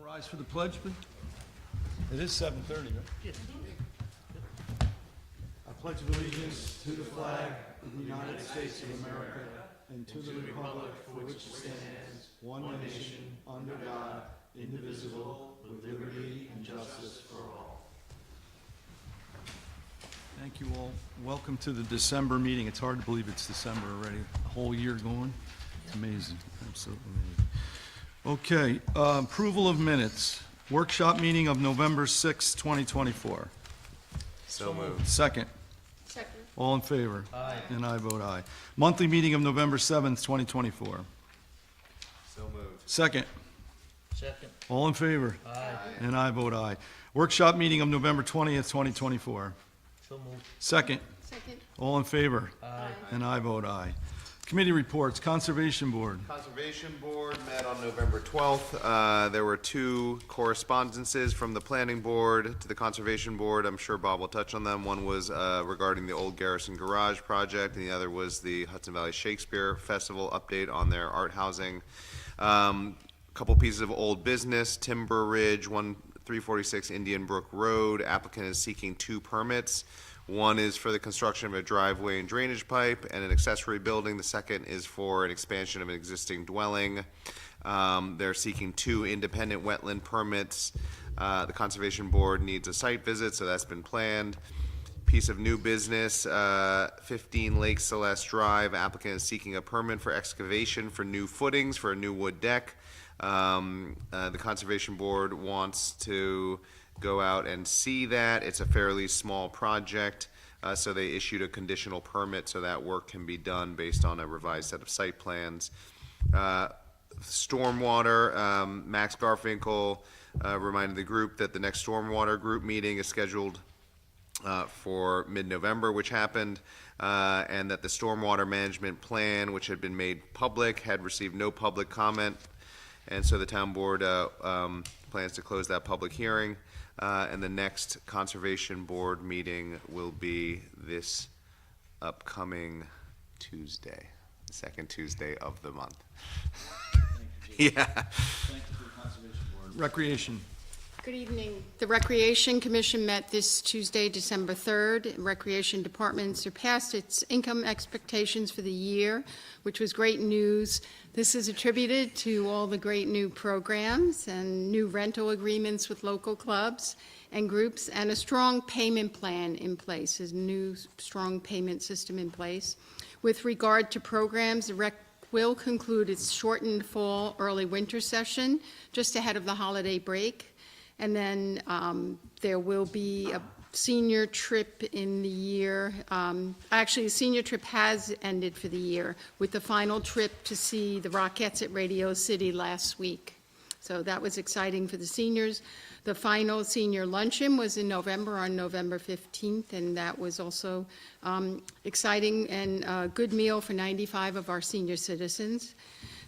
Rise for the pledge, please. It is 7:30, right? Yes. I pledge allegiance to the flag of the United States of America and to the republic for which it stands, one nation, under God, indivisible, with liberty and justice for all. Thank you all. Welcome to the December meeting. It's hard to believe it's December already. A whole year going. It's amazing. Absolutely amazing. Okay, approval of minutes. Workshop meeting of November 6, 2024. So moved. Second. Second. All in favor? Aye. And I vote aye. Monthly meeting of November 7th, 2024. So moved. Second. Second. All in favor? Aye. And I vote aye. Workshop meeting of November 20th, 2024. So moved. Second. Second. All in favor? Aye. And I vote aye. Committee reports. Conservation Board. Conservation Board met on November 12th. There were two correspondences from the Planning Board to the Conservation Board. I'm sure Bob will touch on them. One was regarding the old Garrison Garage project, and the other was the Hudson Valley Shakespeare Festival update on their art housing. Couple pieces of old business. Timber Ridge, 346 Indian Brook Road. Applicant is seeking two permits. One is for the construction of a driveway and drainage pipe and an accessory building. The second is for an expansion of an existing dwelling. They're seeking two independent wetland permits. The Conservation Board needs a site visit, so that's been planned. Piece of new business, 15 Lake Celeste Drive. Applicant is seeking a permit for excavation for new footings for a new wood deck. The Conservation Board wants to go out and see that. It's a fairly small project, so they issued a conditional permit so that work can be done based on a revised set of site plans. Stormwater, Max Garfinkel reminded the group that the next stormwater group meeting is scheduled for mid-November, which happened, and that the stormwater management plan, which had been made public, had received no public comment, and so the town board plans to close that public hearing. And the next Conservation Board meeting will be this upcoming Tuesday, the second Tuesday of the month. Yeah. Thank you for the Conservation Board. Recreation. Good evening. The Recreation Commission met this Tuesday, December 3rd. Recreation Department surpassed its income expectations for the year, which was great news. This is attributed to all the great new programs and new rental agreements with local clubs and groups, and a strong payment plan in place, a new strong payment system in place. With regard to programs, the Rec will conclude its shortened fall, early winter session just ahead of the holiday break. And then there will be a senior trip in the year. Actually, the senior trip has ended for the year with the final trip to see the Rockettes at Radio City last week. So that was exciting for the seniors. The final senior luncheon was in November, on November 15th, and that was also exciting and a good meal for 95 of our senior citizens.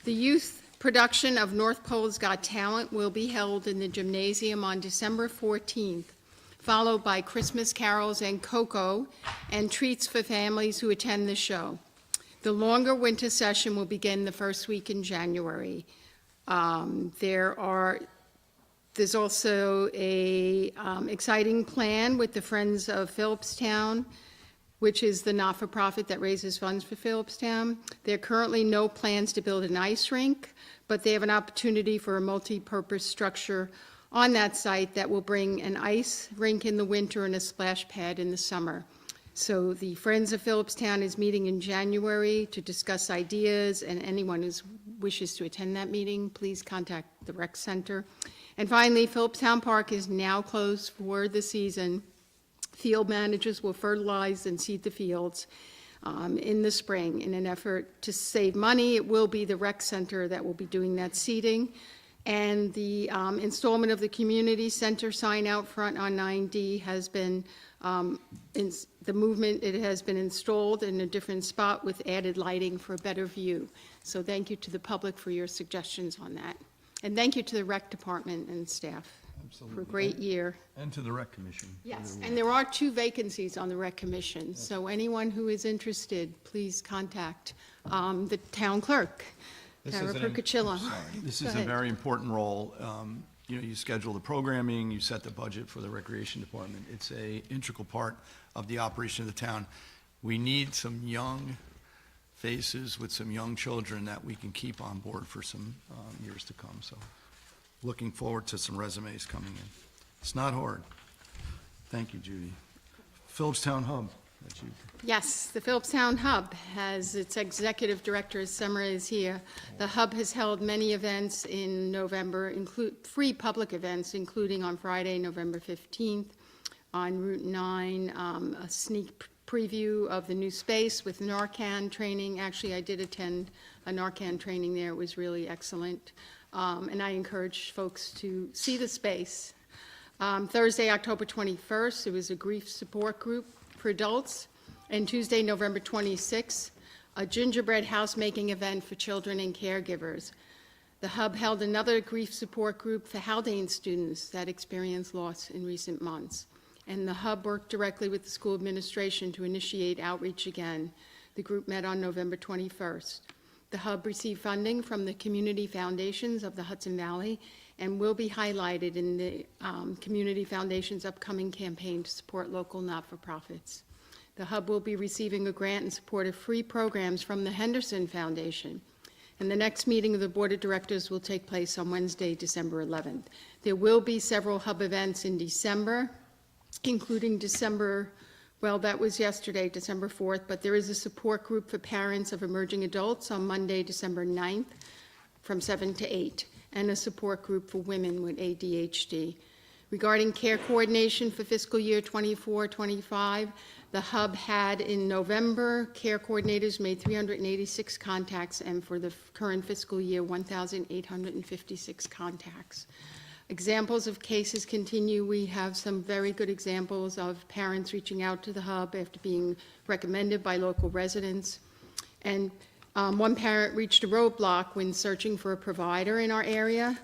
The youth production of North Pole's Got Talent will be held in the gymnasium on December 14th, followed by Christmas carols and cocoa and treats for families who attend the show. The longer winter session will begin the first week in January. There's also a exciting plan with the Friends of Philipstown, which is the not-for-profit that raises funds for Philipstown. There are currently no plans to build an ice rink, but they have an opportunity for a multi-purpose structure on that site that will bring an ice rink in the winter and a splash pad in the summer. So the Friends of Philipstown is meeting in January to discuss ideas, and anyone who wishes to attend that meeting, please contact the rec center. And finally, Philipstown Park is now closed for the season. Field managers will fertilize and seed the fields in the spring in an effort to save money. It will be the rec center that will be doing that seeding. And the installment of the community center sign out front on 9D has been, it has been installed in a different spot with added lighting for a better view. So thank you to the public for your suggestions on that. And thank you to the rec department and staff. Absolutely. For a great year. And to the Rec Commission. Yes, and there are 2 vacancies on the Rec Commission, so anyone who is interested, please contact the town clerk, Tara Percacilla. This is a very important role. you schedule the programming, you set the budget for the recreation department. It's a integral part of the operation of the town. We need some young faces with some young children that we can keep on board for some years to come. So looking forward to some resumes coming in. It's not hard. Thank you, Judy. Philipstown Hub. That's you. Yes, the Philipstown Hub has its executive director, Summer, is here. The Hub has held many events in November, free public events, including on Friday, November 15th, on Route 9, a sneak preview of the new space with Narcan training. Actually, I did attend a Narcan training there. It was really excellent. And I encourage folks to see the space. Thursday, October 21st, it was a grief support group for adults. And Tuesday, November 26th, a gingerbread house making event for children and caregivers. The Hub held another grief support group for Haldane students that experienced loss in recent months. And the Hub worked directly with the school administration to initiate outreach again. The group met on November 21st. The Hub received funding from the community foundations of the Hudson Valley and will be highlighted in the Community Foundation's upcoming campaign to support local not-for-profits. The Hub will be receiving a grant in support of free programs from the Henderson Foundation. And the next meeting of the Board of Directors will take place on Wednesday, December 11th. There will be several Hub events in December, including that was yesterday, December 4th, but there is a support group for parents of emerging adults on Monday, December 9th, from 7 to 8, and a support group for women with ADHD. Regarding care coordination for fiscal year 24-25, the Hub had in November, care coordinators made 386 contacts, and for the current fiscal year, 1,856 contacts. Examples of cases continue. We have some very good examples of parents reaching out to the Hub after being recommended by local residents. And one parent reached a roadblock when searching for a provider in our area,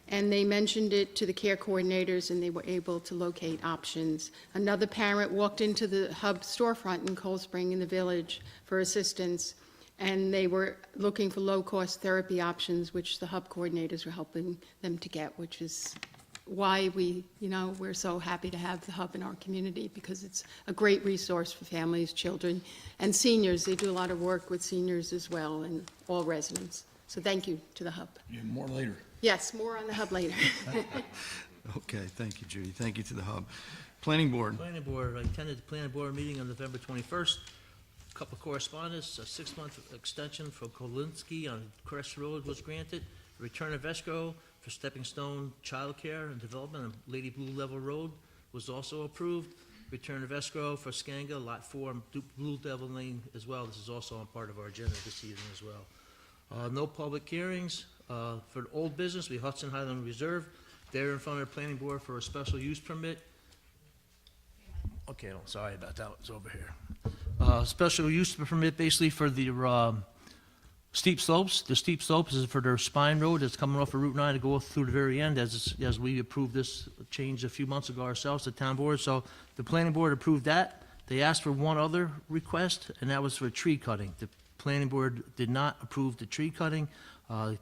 and they mentioned it to the care coordinators, and they were able to locate options. Another parent walked into the Hub storefront in Cold Spring in the Village for assistance, and they were looking for low-cost therapy options, which the Hub coordinators were helping them to get, which is why we're so happy to have the Hub in our community, because it's a great resource for families, children, and seniors. They do a lot of work with seniors as well, and all residents. So thank you to the Hub. Yeah, more later. Yes, more on the Hub later. Okay, thank you, Judy. Thank you to the Hub. Planning Board. Planning Board, I attended the Planning Board meeting on November 21st. Couple correspondence, a 6-month extension for Kolinsky on Crest Road was granted. Return of escrow for Stepping Stone Childcare and Development on Lady Blue Level Road was also approved. Return of escrow for Scanga-Lot 4 on Blue Devil Lane as well. This is also on part of our agenda this evening as well. No public hearings. For the old business, we Hudson Highland Reserve. They're in front of the Planning Board for a special use permit. Okay, sorry about that, it's over here. Special use permit basically for the steep slopes. The steep slopes is for their spine road that's coming off of Route 9 to go through the very end, as we approved this change a few months ago ourselves, the town board. So the Planning Board approved that. They asked for one other request, and that was for tree cutting. The Planning Board did not approve the tree cutting.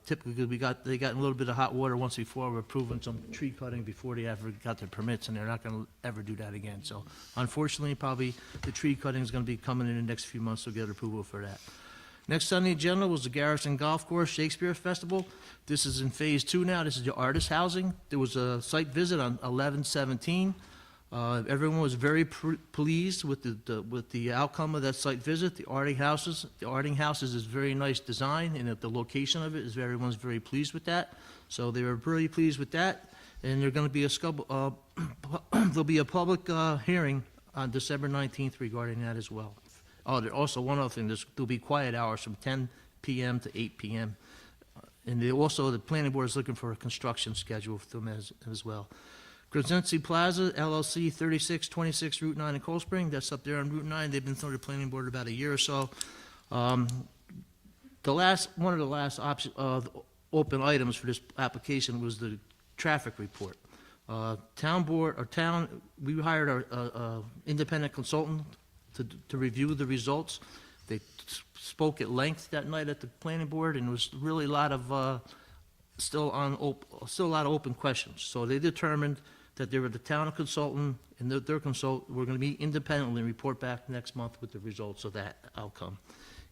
Typically, they got in a little bit of hot water once before. We're approving some tree cutting before they ever got their permits, and they're not going to ever do that again. So unfortunately, probably the tree cutting is going to be coming in the next few months to get approval for that. Next on the agenda was the Garrison Golf Course Shakespeare Festival. This is in phase 2 now. This is the artist housing. There was a site visit on 11/17. Everyone was very pleased with the outcome of that site visit. The Arting Houses is very nice design, and the location of it is everyone's very pleased with that. So they were really pleased with that, and there's going to be there'll be a public hearing on December 19th regarding that as well. Oh, also one other thing, there'll be quiet hours from 10 p.m. to 8 p.m. And the Planning Board is looking for a construction schedule for them as well. Crescency Plaza, LLC, 3626 Route 9 in Cold Spring. That's up there on Route 9. They've been through the Planning Board about a year or so. One of the last open items for this application was the traffic report. We hired our independent consultant to review the results. They spoke at length that night at the Planning Board, and it was really a lot of still still a lot of open questions. So they determined that they were the town consultant and their consultant were going to meet independently and report back next month with the results of that outcome.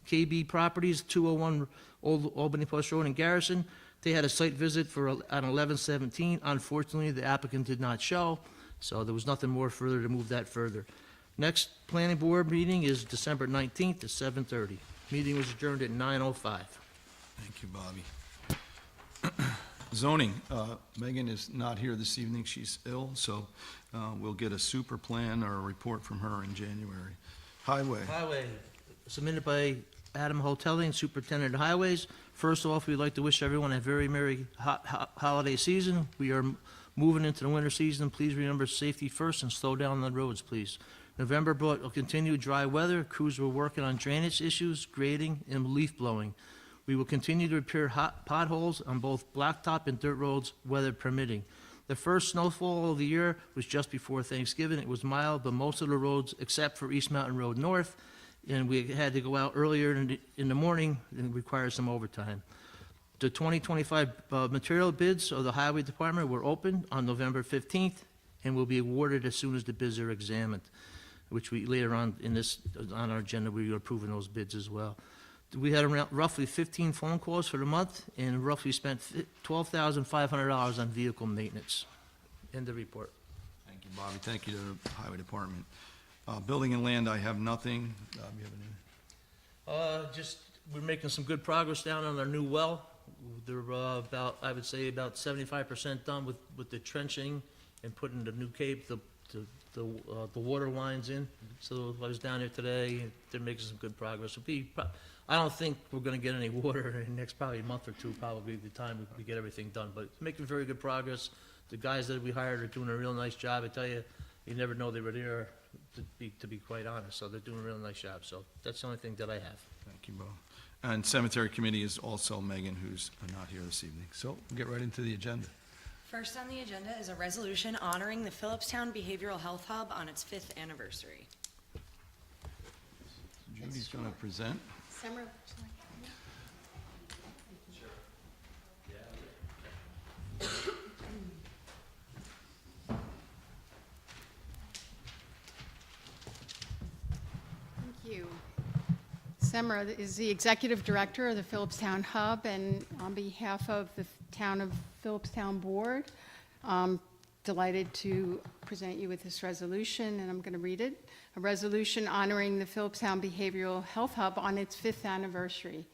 KB Properties, 201 Old Albany Post Road in Garrison, they had a site visit on 11/17. Unfortunately, the applicant did not show, so there was nothing more further to move that further. Next planning board meeting is December 19th at 7:30. Meeting was adjourned at 9:05. Thank you, Bobby. Zoning, Megan is not here this evening, she's ill, so we'll get a super plan or a report from her in January. Highway, Highway, submitted by Adam Hotelli, Superintendent of Highways. First off, we'd like to wish everyone a very merry holiday season. We are moving into the winter season. Please remember safety first and slow down on the roads, please. November brought a continued dry weather. Crews were working on drainage issues, grading, and leaf blowing. We will continue to repair potholes on both blacktop and dirt roads, weather permitting. The first snowfall of the year was just before Thanksgiving. It was mild, but most of the roads, except for East Mountain Road North, and we had to go out earlier in the morning, and it requires some overtime. The 2025 material bids of the Highway Department were opened on November 15th and will be awarded as soon as the bids are examined, which we later on on our agenda, we are approving those bids as well. We had around roughly 15 phone calls for the month and roughly spent $12,500 on vehicle maintenance. End of report. thank you, Bobby, thank you to the Highway Department. Building and land, I have nothing. You have any? We're making some good progress down on our new well. They're I would say about 75% done with the trenching and putting the new the water lines in. So I was down there today, they're making some good progress. I don't think we're gonna get any water in the next probably month or two, probably the time we get everything done, but making very good progress. The guys that we hired are doing a real nice job. I tell you, you never know they were there, to be quite honest, so they're doing a real nice job. So that's the only thing that I have. Thank you, Bo. And Cemetery Committee is also Megan, who's not here this evening. So we'll get right into the agenda. First on the agenda is a resolution honoring the Philipstown Behavioral Health Hub on its 5th anniversary. Judy's going to present. Summer. Thank you. Semra is the Executive Director of the Philipstown Hub, and on behalf of the Town of Philipstown Board, I'm delighted to present you with this resolution, and I'm going to read it. A resolution honoring the Philipstown Behavioral Health Hub on its 5th anniversary.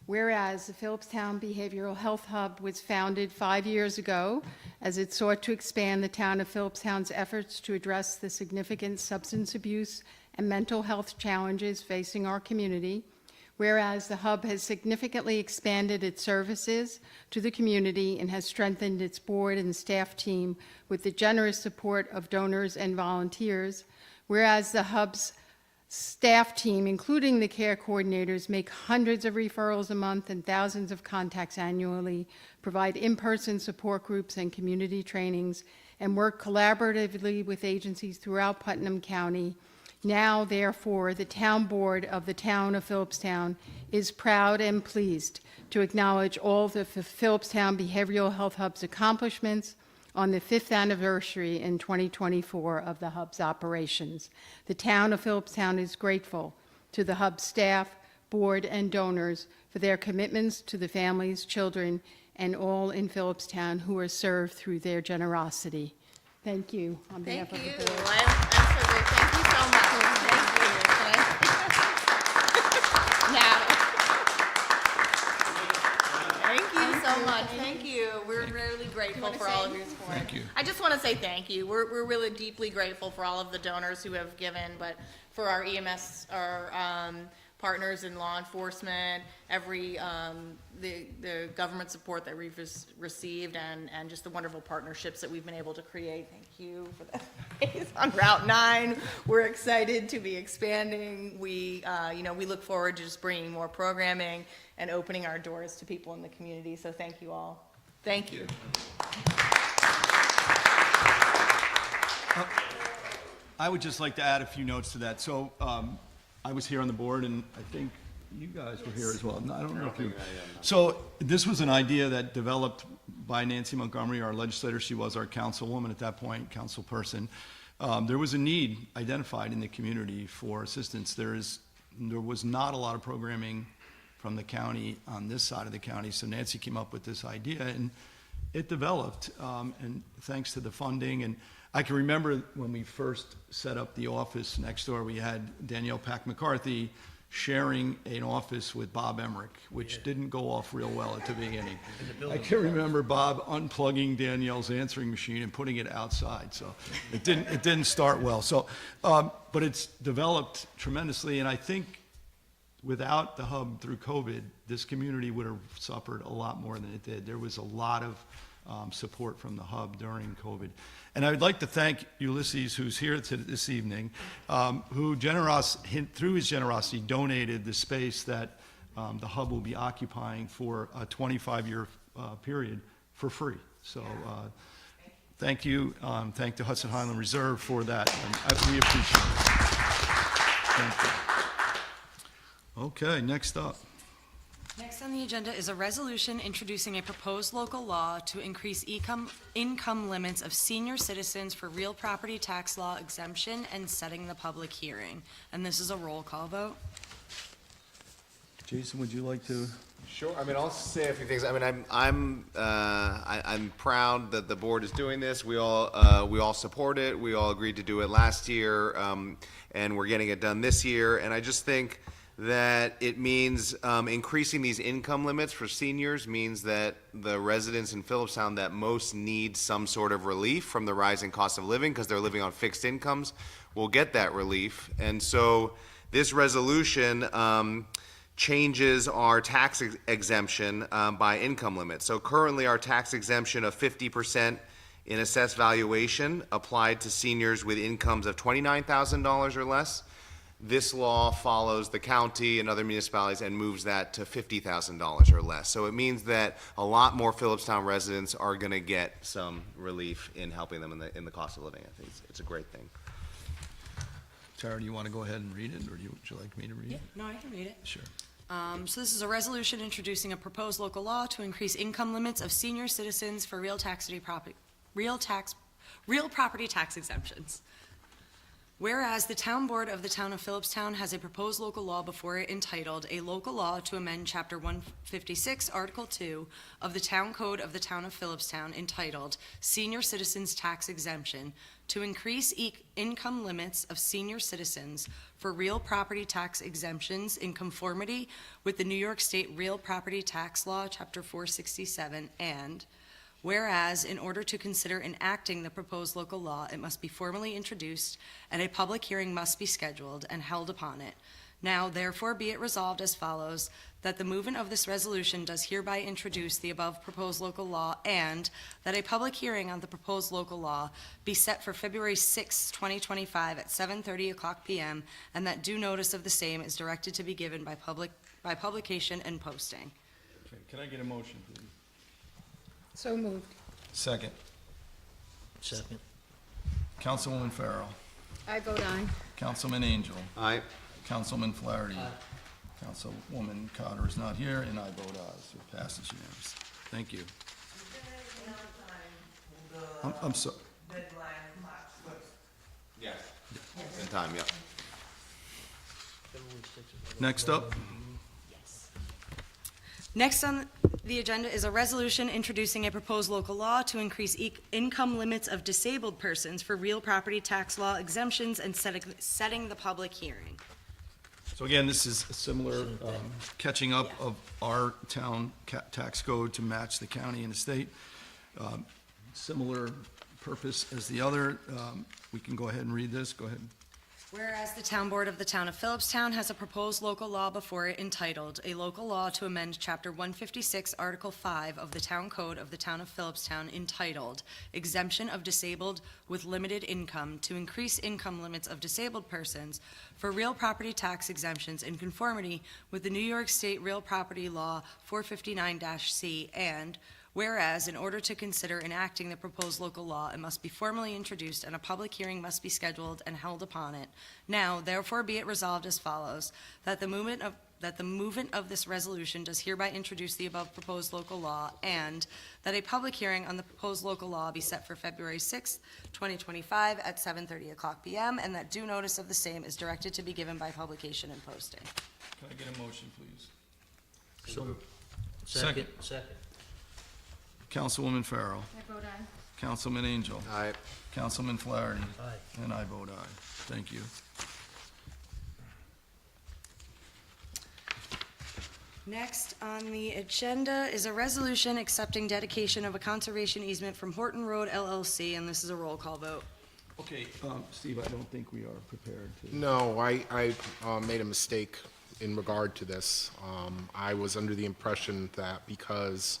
Whereas the Philipstown Behavioral Health Hub was founded 5 years ago as it sought to expand the town of Philipstown's efforts to address the significant substance abuse and mental health challenges facing our community. Whereas the hub has significantly expanded its services to the community and has strengthened its board and staff team with the generous support of donors and volunteers. Whereas the hub's staff team, including the care coordinators, make hundreds of referrals a month and thousands of contacts annually, provide in-person support groups and community trainings, and work collaboratively with agencies throughout Putnam County. Now, therefore, the town board of the town of Philipstown is proud and pleased to acknowledge all the Philipstown Behavioral Health Hub's accomplishments on the 5th anniversary in 2024 of the hub's operations. The town of Philipstown is grateful to the hub staff, board, and donors for their commitments to the families, children, and all in Philipstown who are served through their generosity. Thank you on behalf of the board. I'm so great. Thank you so much. Thank you. Now. Thank you so much. Thank you. We're really grateful for all of your support. Thank you. I just want to say thank you. We're really deeply grateful for all of the donors who have given, but for our EMS, our partners in law enforcement, every the government support that we've received, and just the wonderful partnerships that we've been able to create. Thank you for that. On Route 9, we're excited to be expanding. We look forward to just bringing more programming and opening our doors to people in the community. So thank you all. Thank you. I would just like to add a few notes to that. So I was here on the board, and I think you guys were here as well. No, I don't know if you. So this was an idea that developed by Nancy Montgomery, our legislator. She was our councilwoman at that point, councilperson. There was a need identified in the community for assistance. There was not a lot of programming from the county on this side of the county, so Nancy came up with this idea, and it developed, and thanks to the funding. And I can remember when we first set up the office next door, we had Danielle Pack McCarthy sharing an office with Bob Emmerich, which didn't go off real well at the beginning. I can remember Bob unplugging Danielle's answering machine and putting it outside, so it didn't start well. So, but it's developed tremendously, and I think without the hub through COVID, this community would have suffered a lot more than it did. There was a lot of support from the hub during COVID. And I would like to thank Ulysses, who's here this evening, who through his generosity donated the space that the hub will be occupying for a 25-year period for free. So thank you. Thank the Hudson Highland Reserve for that. And we appreciate it. Thank you. Okay, next up. Next on the agenda is a resolution introducing a proposed local law to increase income limits of senior citizens for real property tax law exemption and setting the public hearing. And this is a roll call vote. Jason, would you like to? Sure. I mean, I'll say a few things. I mean, I'm proud that the board is doing this. We all support it. We all agreed to do it last year, and we're getting it done this year. And I just think that it means increasing these income limits for seniors means that the residents in Philipstown that most need some sort of relief from the rising cost of living because they're living on fixed incomes will get that relief. And so this resolution changes our tax exemption by income limit. So currently our tax exemption of 50% in assessed valuation applied to seniors with incomes of $29,000 or less. This law follows the county and other municipalities and moves that to $50,000 or less. So it means that a lot more Philipstown residents are going to get some relief in helping them in the cost of living. I think it's a great thing. Tara, do you want to go ahead and read it, or would you like me to read it? No, I can read it. Sure. So this is a resolution introducing a proposed local law to increase income limits of senior citizens for real property tax exemptions. Whereas the Town Board of the Town of Philipstown has a proposed local law before it entitled, "A Local Law to Amend Chapter 156, Article 2 of the Town Code of the Town of Philipstown entitled Senior Citizens Tax Exemption to increase income limits of senior citizens for real property tax exemptions in conformity with the New York State Real Property Tax Law, Chapter 467, and whereas, in order to consider enacting the proposed local law, it must be formally introduced, and a public hearing must be scheduled and held upon it. Now, therefore, be it resolved as follows, that the movement of this resolution does hereby introduce the above proposed local law, and that a public hearing on the proposed local law be set for February 6, 2025 at 7:30 p.m., and that due notice of the same is directed to be given by publication and posting. Okay, can I get a motion, please? So moved. Second. Second. Councilwoman Farrell. I vote aye. Councilman Angel. Aye. Councilman Flaherty. Councilwoman Cotter is not here, and I vote aye, so it passes unanimously. Thank you. I'm sorry. Yes. In time, yeah. Next up, Next on the agenda is a resolution introducing a proposed local law to increase income limits of disabled persons for real property tax law exemptions and setting the public hearing. so again, this is a similar catching up of our town tax code to match the county and the state. Similar purpose as the other. We can go ahead and read this. Go ahead. Whereas the Town Board of the Town of Philipstown has a proposed local law before it entitled, "A Local Law to Amend Chapter 156, Article 5 of the Town Code of the Town of Philipstown entitled, Exemption of Disabled with Limited Income to increase income limits of disabled persons for real property tax exemptions in conformity with the New York State Real Property Law 459-C, and whereas, in order to consider enacting the proposed local law, it must be formally introduced and a public hearing must be scheduled and held upon it. Now, therefore, be it resolved as follows, that the movement that the movement of this resolution does hereby introduce the above proposed local law, and that a public hearing on the proposed local law be set for February 6th, 2025 at 7:30 p.m., and that due notice of the same is directed to be given by publication and posting. Can I get a motion, please? Second. Councilwoman Farrell. I vote aye. Councilman Angel. Aye. Councilman Flaherty. Aye. And I vote aye. Thank you. Next on the agenda is a resolution accepting dedication of a conservation easement from Horton Road LLC, and this is a roll call vote. Okay, Steve, I don't think we are prepared to. No, I made a mistake in regard to this. I was under the impression that because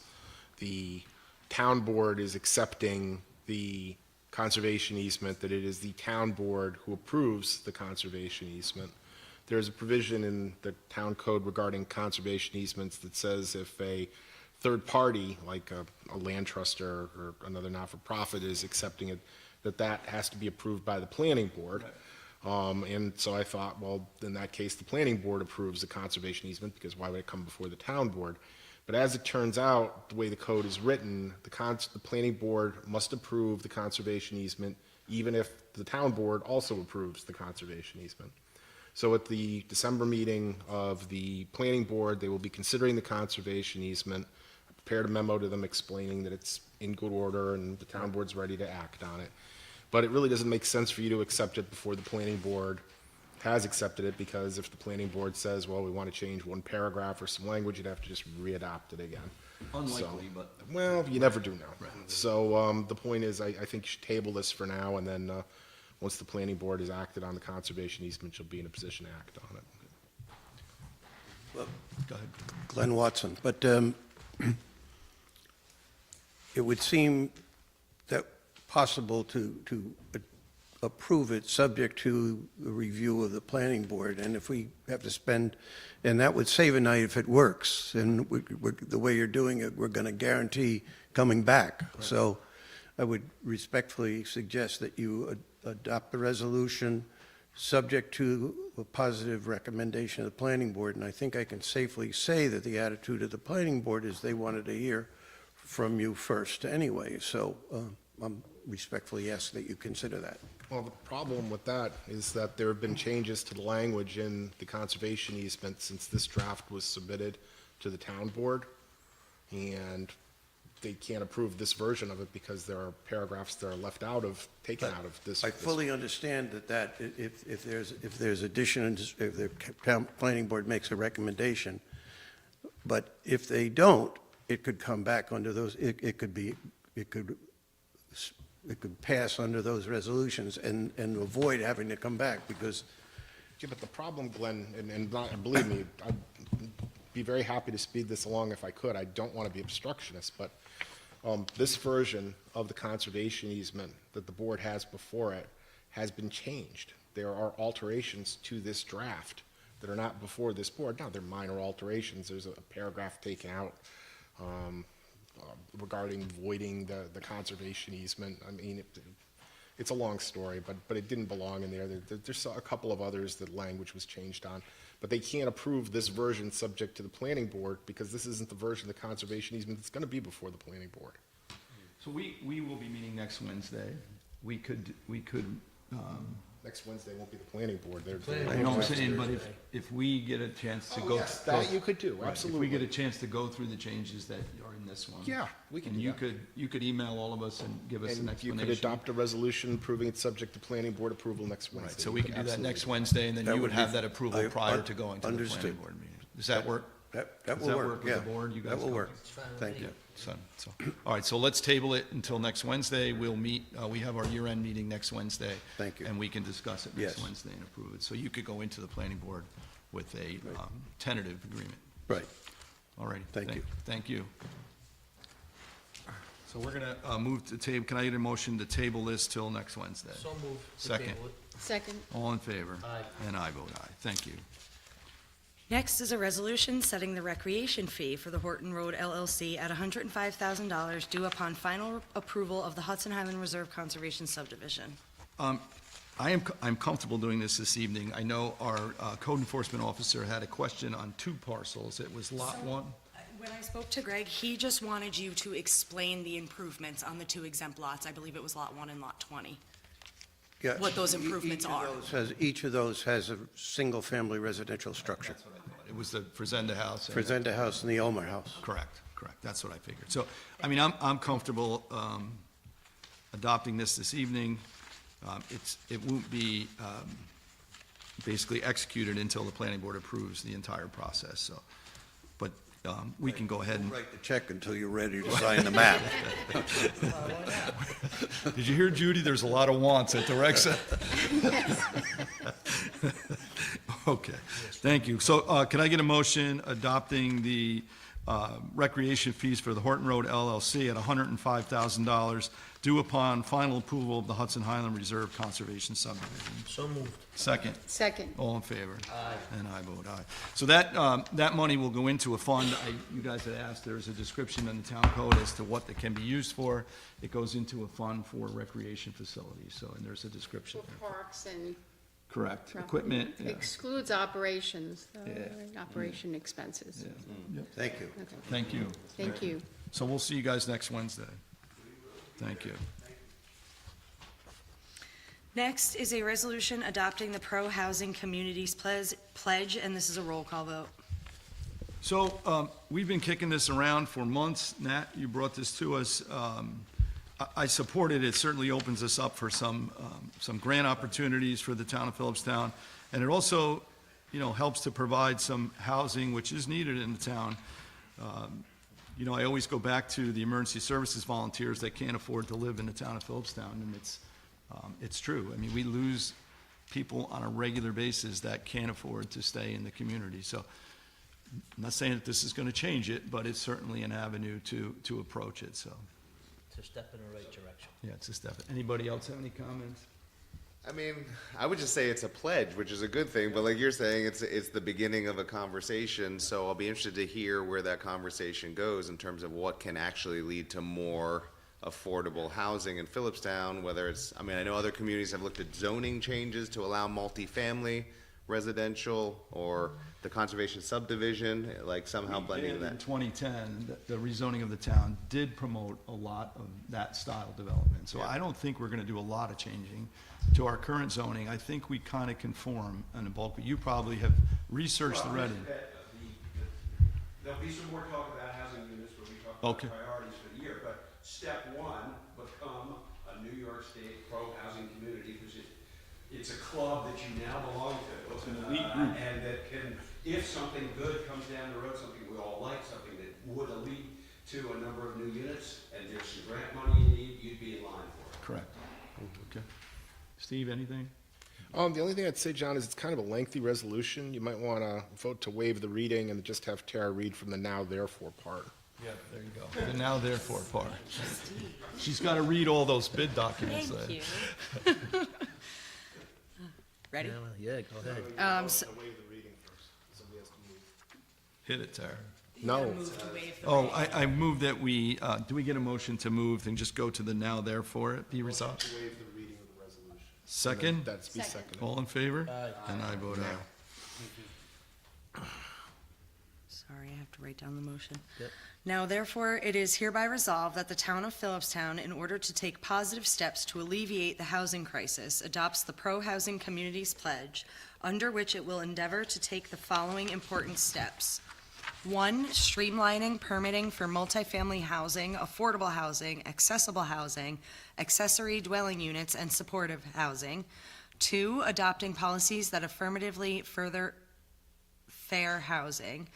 the town board is accepting the conservation easement, that it is the town board who approves the conservation easement. There's a provision in the town code regarding conservation easements that says if a third party, like a land trust or another not-for-profit is accepting it, that has to be approved by the planning board. And so I thought, well, in that case, the planning board approves the conservation easement, because why would it come before the town board? But as it turns out, the way the code is written, the planning board must approve the conservation easement, even if the town board also approves the conservation easement. So at the December meeting of the planning board, they will be considering the conservation easement. I prepared a memo to them explaining that it's in good order and the town board's ready to act on it. But it really doesn't make sense for you to accept it before the planning board has accepted it, because if the planning board says, well, we want to change one paragraph or some language, you'd have to just re-adopt it again. Unlikely, but. Well, you never do know. So the point is, I think you should table this for now, and then once the planning board has acted on the conservation easement, you'll be in a position to act on it. Go ahead. Glenn Watson, but it would seem that possible to approve it subject to the review of the planning board, and if we have to spend, and that would save a night if it works, and the way you're doing it, we're going to guarantee coming back. Right. So I would respectfully suggest that you adopt the resolution subject to a positive recommendation of the planning board, and I think I can safely say that the attitude of the planning board is they wanted to hear from you first anyway, so I'm respectfully ask that you consider that. Well, the problem with that is that there have been changes to the language in the conservation easement since this draft was submitted to the town board, and they can't approve this version of it because there are paragraphs that are left out of, taken out of this. I fully understand that if there's additions, if the town planning board makes a recommendation, but if they don't, it could come back under those, it could pass under those resolutions and avoid having to come back, because. Yeah, but the problem, Glenn, and believe me, I'd be very happy to speed this along if I could. I don't want to be obstructionist, but this version of the conservation easement that the board has before it has been changed. There are alterations to this draft that are not before this board. Now, they're minor alterations. There's a paragraph taken out regarding voiding the conservation easement. I mean, it's a long story, but it didn't belong in there. There's a couple of others that language was changed on, but they can't approve this version subject to the planning board, because this isn't the version of the conservation easement that's going to be before the planning board. So we will be meeting next Wednesday. We could, Next Wednesday won't be the planning board. I know what I'm saying, but if we get a chance to go. Yes, that you could do, Right, absolutely. If we get a chance to go through the changes that are in this one. Yeah, we can And do you that. you could email all of us and give us an And you explanation. could adopt a resolution proving it subject to planning board approval next Wednesday. Right, so we could can do that absolutely next do Wednesday, and then That you would would have be- that approval I- prior to going to the planning understood. board meeting. Does that work? That Does will that work, work with yeah. the board? You That guys will go? work. Thank you. So, all right, so let's table it until next Wednesday. We'll meet, we have our year-end meeting next Wednesday. Thank you. And we can discuss it next Yes. Wednesday and approve it. So you could go into the planning board with a tentative agreement. Right. All right. Thank you. Thank you. So we're gonna move to table, can I get a motion to table this till next Wednesday? So move. to Second. table it. Second. All in favor? Aye. And I vote aye. Thank you. Next is a resolution setting the recreation fee for the Horton Road LLC at $105,000 due upon final approval of the Hudson Highland Reserve Conservation Subdivision. I'm comfortable doing this evening. I know our code enforcement officer had a question on 2 parcels. It was Lot 1. When I spoke to Greg, he just wanted you to explain the improvements on the 2 exempt lots. I believe it was Lot 1 and Lot 20. Yes. What those improvements are. Each of those has a single-family residential structure. It was the Fresenda house. and- Fresenda House and the Omer House. Correct. That's what I figured. So, I mean, I'm comfortable adopting this evening. It won't be basically executed until the planning board approves the entire process, so. But we can go ahead and, Write the check until you're ready to sign the map. did you hear, Judy? There's a lot of wants at the rec center. Okay, thank you. So can I get a motion adopting the recreation fees for the Horton Road LLC at $105,000 due upon final approval of the Hudson Highland Reserve Conservation Subdivision? So moved. Second? Second. All in favor? Aye. And I vote aye. So that money will go into a fund. You guys had asked, there's a description in the town code as to what it can be used for. It goes into a fund for recreation facilities, so, and there's a description For there. parks and Correct. Equipment, yeah. excludes operations, Yeah. operation expenses. Yeah. Yep. Thank you. Okay, Thank you. thank you. So we'll see you guys next Wednesday. Thank you. Next is a resolution adopting the Pro-Housing Communities Pledge, and this is a roll call vote. So, we've been kicking this around for months. Nat, you brought this to us. I support it. It certainly opens us up for some grant opportunities for the town of Philipstown. And it also, helps to provide some housing, which is needed in the town. I always go back to the emergency services volunteers that can't afford to live in the town of Philipstown, and it's true. I mean, we lose people on a regular basis that can't afford to stay in the community. So I'm not saying that this is going to change it, but it's certainly an avenue to approach it, so. It's a step in the right direction. Yeah, it's a step. Anybody else have any comments? I mean, I would just say it's a pledge, which is a good thing, but like you're saying, it's the beginning of a conversation, so I'll be interested to hear where that conversation goes in terms of what can actually lead to more affordable housing in Philipstown, whether it's, I mean, I know other communities have looked at zoning changes to allow multifamily residential, or the conservation subdivision, like somehow blending In that. 2010, the rezoning of the town did promote a lot of that style development. So I don't think we're going to do a lot of changing to our current zoning. I think we kind of conform in the bulk, but you probably have researched the Reading. There'll be some more talk about housing units where we talk about Okay. priorities for the year, but step one, become a New York State pro-housing community, because it's a club that you now belong to. And that can, if something good comes down the road, something we all like, something that would lead to a number of new units, and there's some grant money you need, you'd be in line for it. Correct. Okay. Steve, anything? The only thing I'd say, John, is it's kind of a lengthy resolution. You might want to vote to waive the reading and just have Tara read from the now therefore part. Yeah, there you go. The now therefore part. She's got to read all those bid documents there. Thank you. Ready? Yeah, go ahead. So- Waive the reading first. Somebody has to move. Hit it, Tara. No. Move to waive the Oh, reading. I move that we, do we get a motion to move and just go to the now therefore it be resolved? To waive the reading of the resolution. Second? That's be seconded. All in favor? And I vote aye. Sorry, I have to write down the motion. Yep. Now therefore, it is hereby resolved that the town of Philipstown, in order to take positive steps to alleviate the housing crisis, adopts the Pro-Housing Communities Pledge, under which it will endeavor to take the following important steps. 1, streamlining permitting for multifamily housing, affordable housing, accessible housing, accessory dwelling units, and supportive housing. 2, adopting policies that affirmatively further fair housing.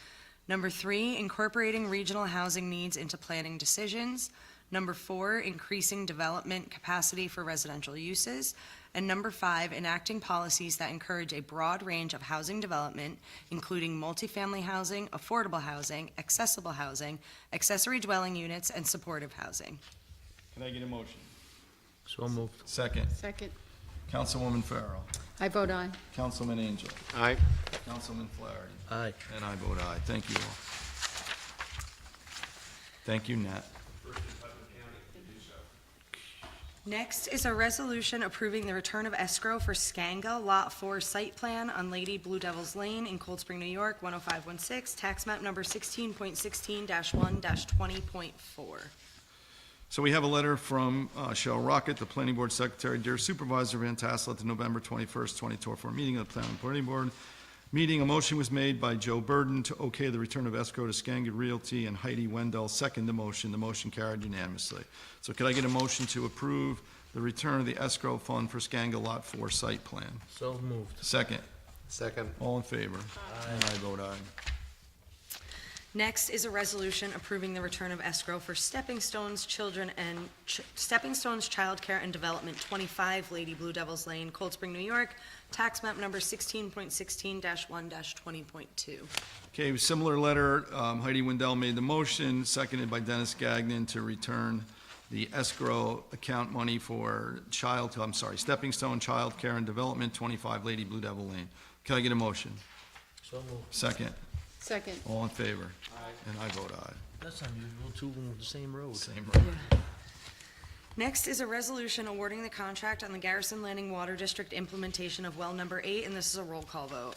Number 3, incorporating regional housing needs into planning decisions. Number 4, increasing development capacity for residential uses. And number 5, enacting policies that encourage a broad range of housing development, including multifamily housing, affordable housing, accessible housing, accessory dwelling units, and supportive housing. Can I get a motion? So moved. Second. Second. Councilwoman Farrell. I vote aye. Councilman Angel. Aye. Councilman Flaherty. Aye. And I vote aye. Thank you all. Thank you, Nat. First in Putnam County to do so. Next is a resolution approving the return of escrow for Scanga-Lot 4 site plan on Lady Blue Devils Lane in Cold Spring, New York, 10516, tax map number 16.16-1-20.4. So we have a letter from Cheryl Rocket, the Planning Board Secretary. Dear Supervisor Van Tassel, at the November 21st, 2024 meeting of the Planning Board, a motion was made by Joe Burden to okay the return of escrow to Scanga Realty, and Heidi Wendell seconded the motion. The motion carried unanimously. So could I get a motion to approve the return of the escrow fund for Scanga-Lot 4 site plan? So moved. Second. Second. All in favor? And I vote aye. Next is a resolution approving the return of escrow for Stepping Stones Stepping Stones Childcare and Development, 25 Lady Blue Devils Lane, Cold Spring, New York, tax map number 16.16-1-20.2. Okay, similar letter, Heidi Wendell made the motion, seconded by Dennis Gagnon, to return the escrow account money for Stepping Stone Childcare and Development, 25 Lady Blue Devil Lane. Can I get a motion? So moved. Second. Second. All in favor? And I vote aye. That's unusual, two on the same road. Same road. Next is a resolution awarding the contract on the Garrison Landing Water District implementation of well number 8, and this is a roll call vote.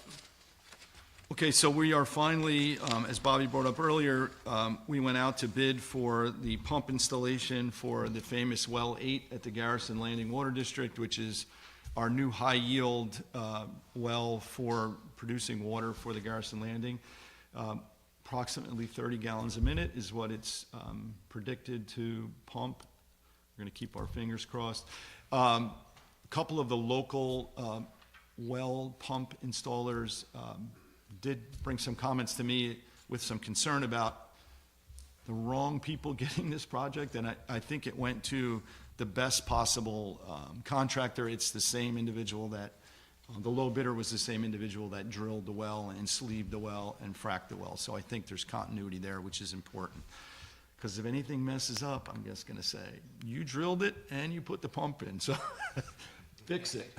Okay, so we are finally, as Bobby brought up earlier, we went out to bid for the pump installation for the famous well 8 at the Garrison Landing Water District, which is our new high-yield well for producing water for the Garrison Landing. Approximately 30 gallons a minute is what it's predicted to pump. We're going to keep our fingers crossed. A couple of the local well pump installers did bring some comments to me with some concern about the wrong people getting this project, and I think it went to the best possible contractor. It's the same individual that, the low bidder was the same individual that drilled the well and sleeved the well and fracked the well. So I think there's continuity there, which is important. Because if anything messes up, I'm just gonna say, you drilled it and you put the pump in, so fix it.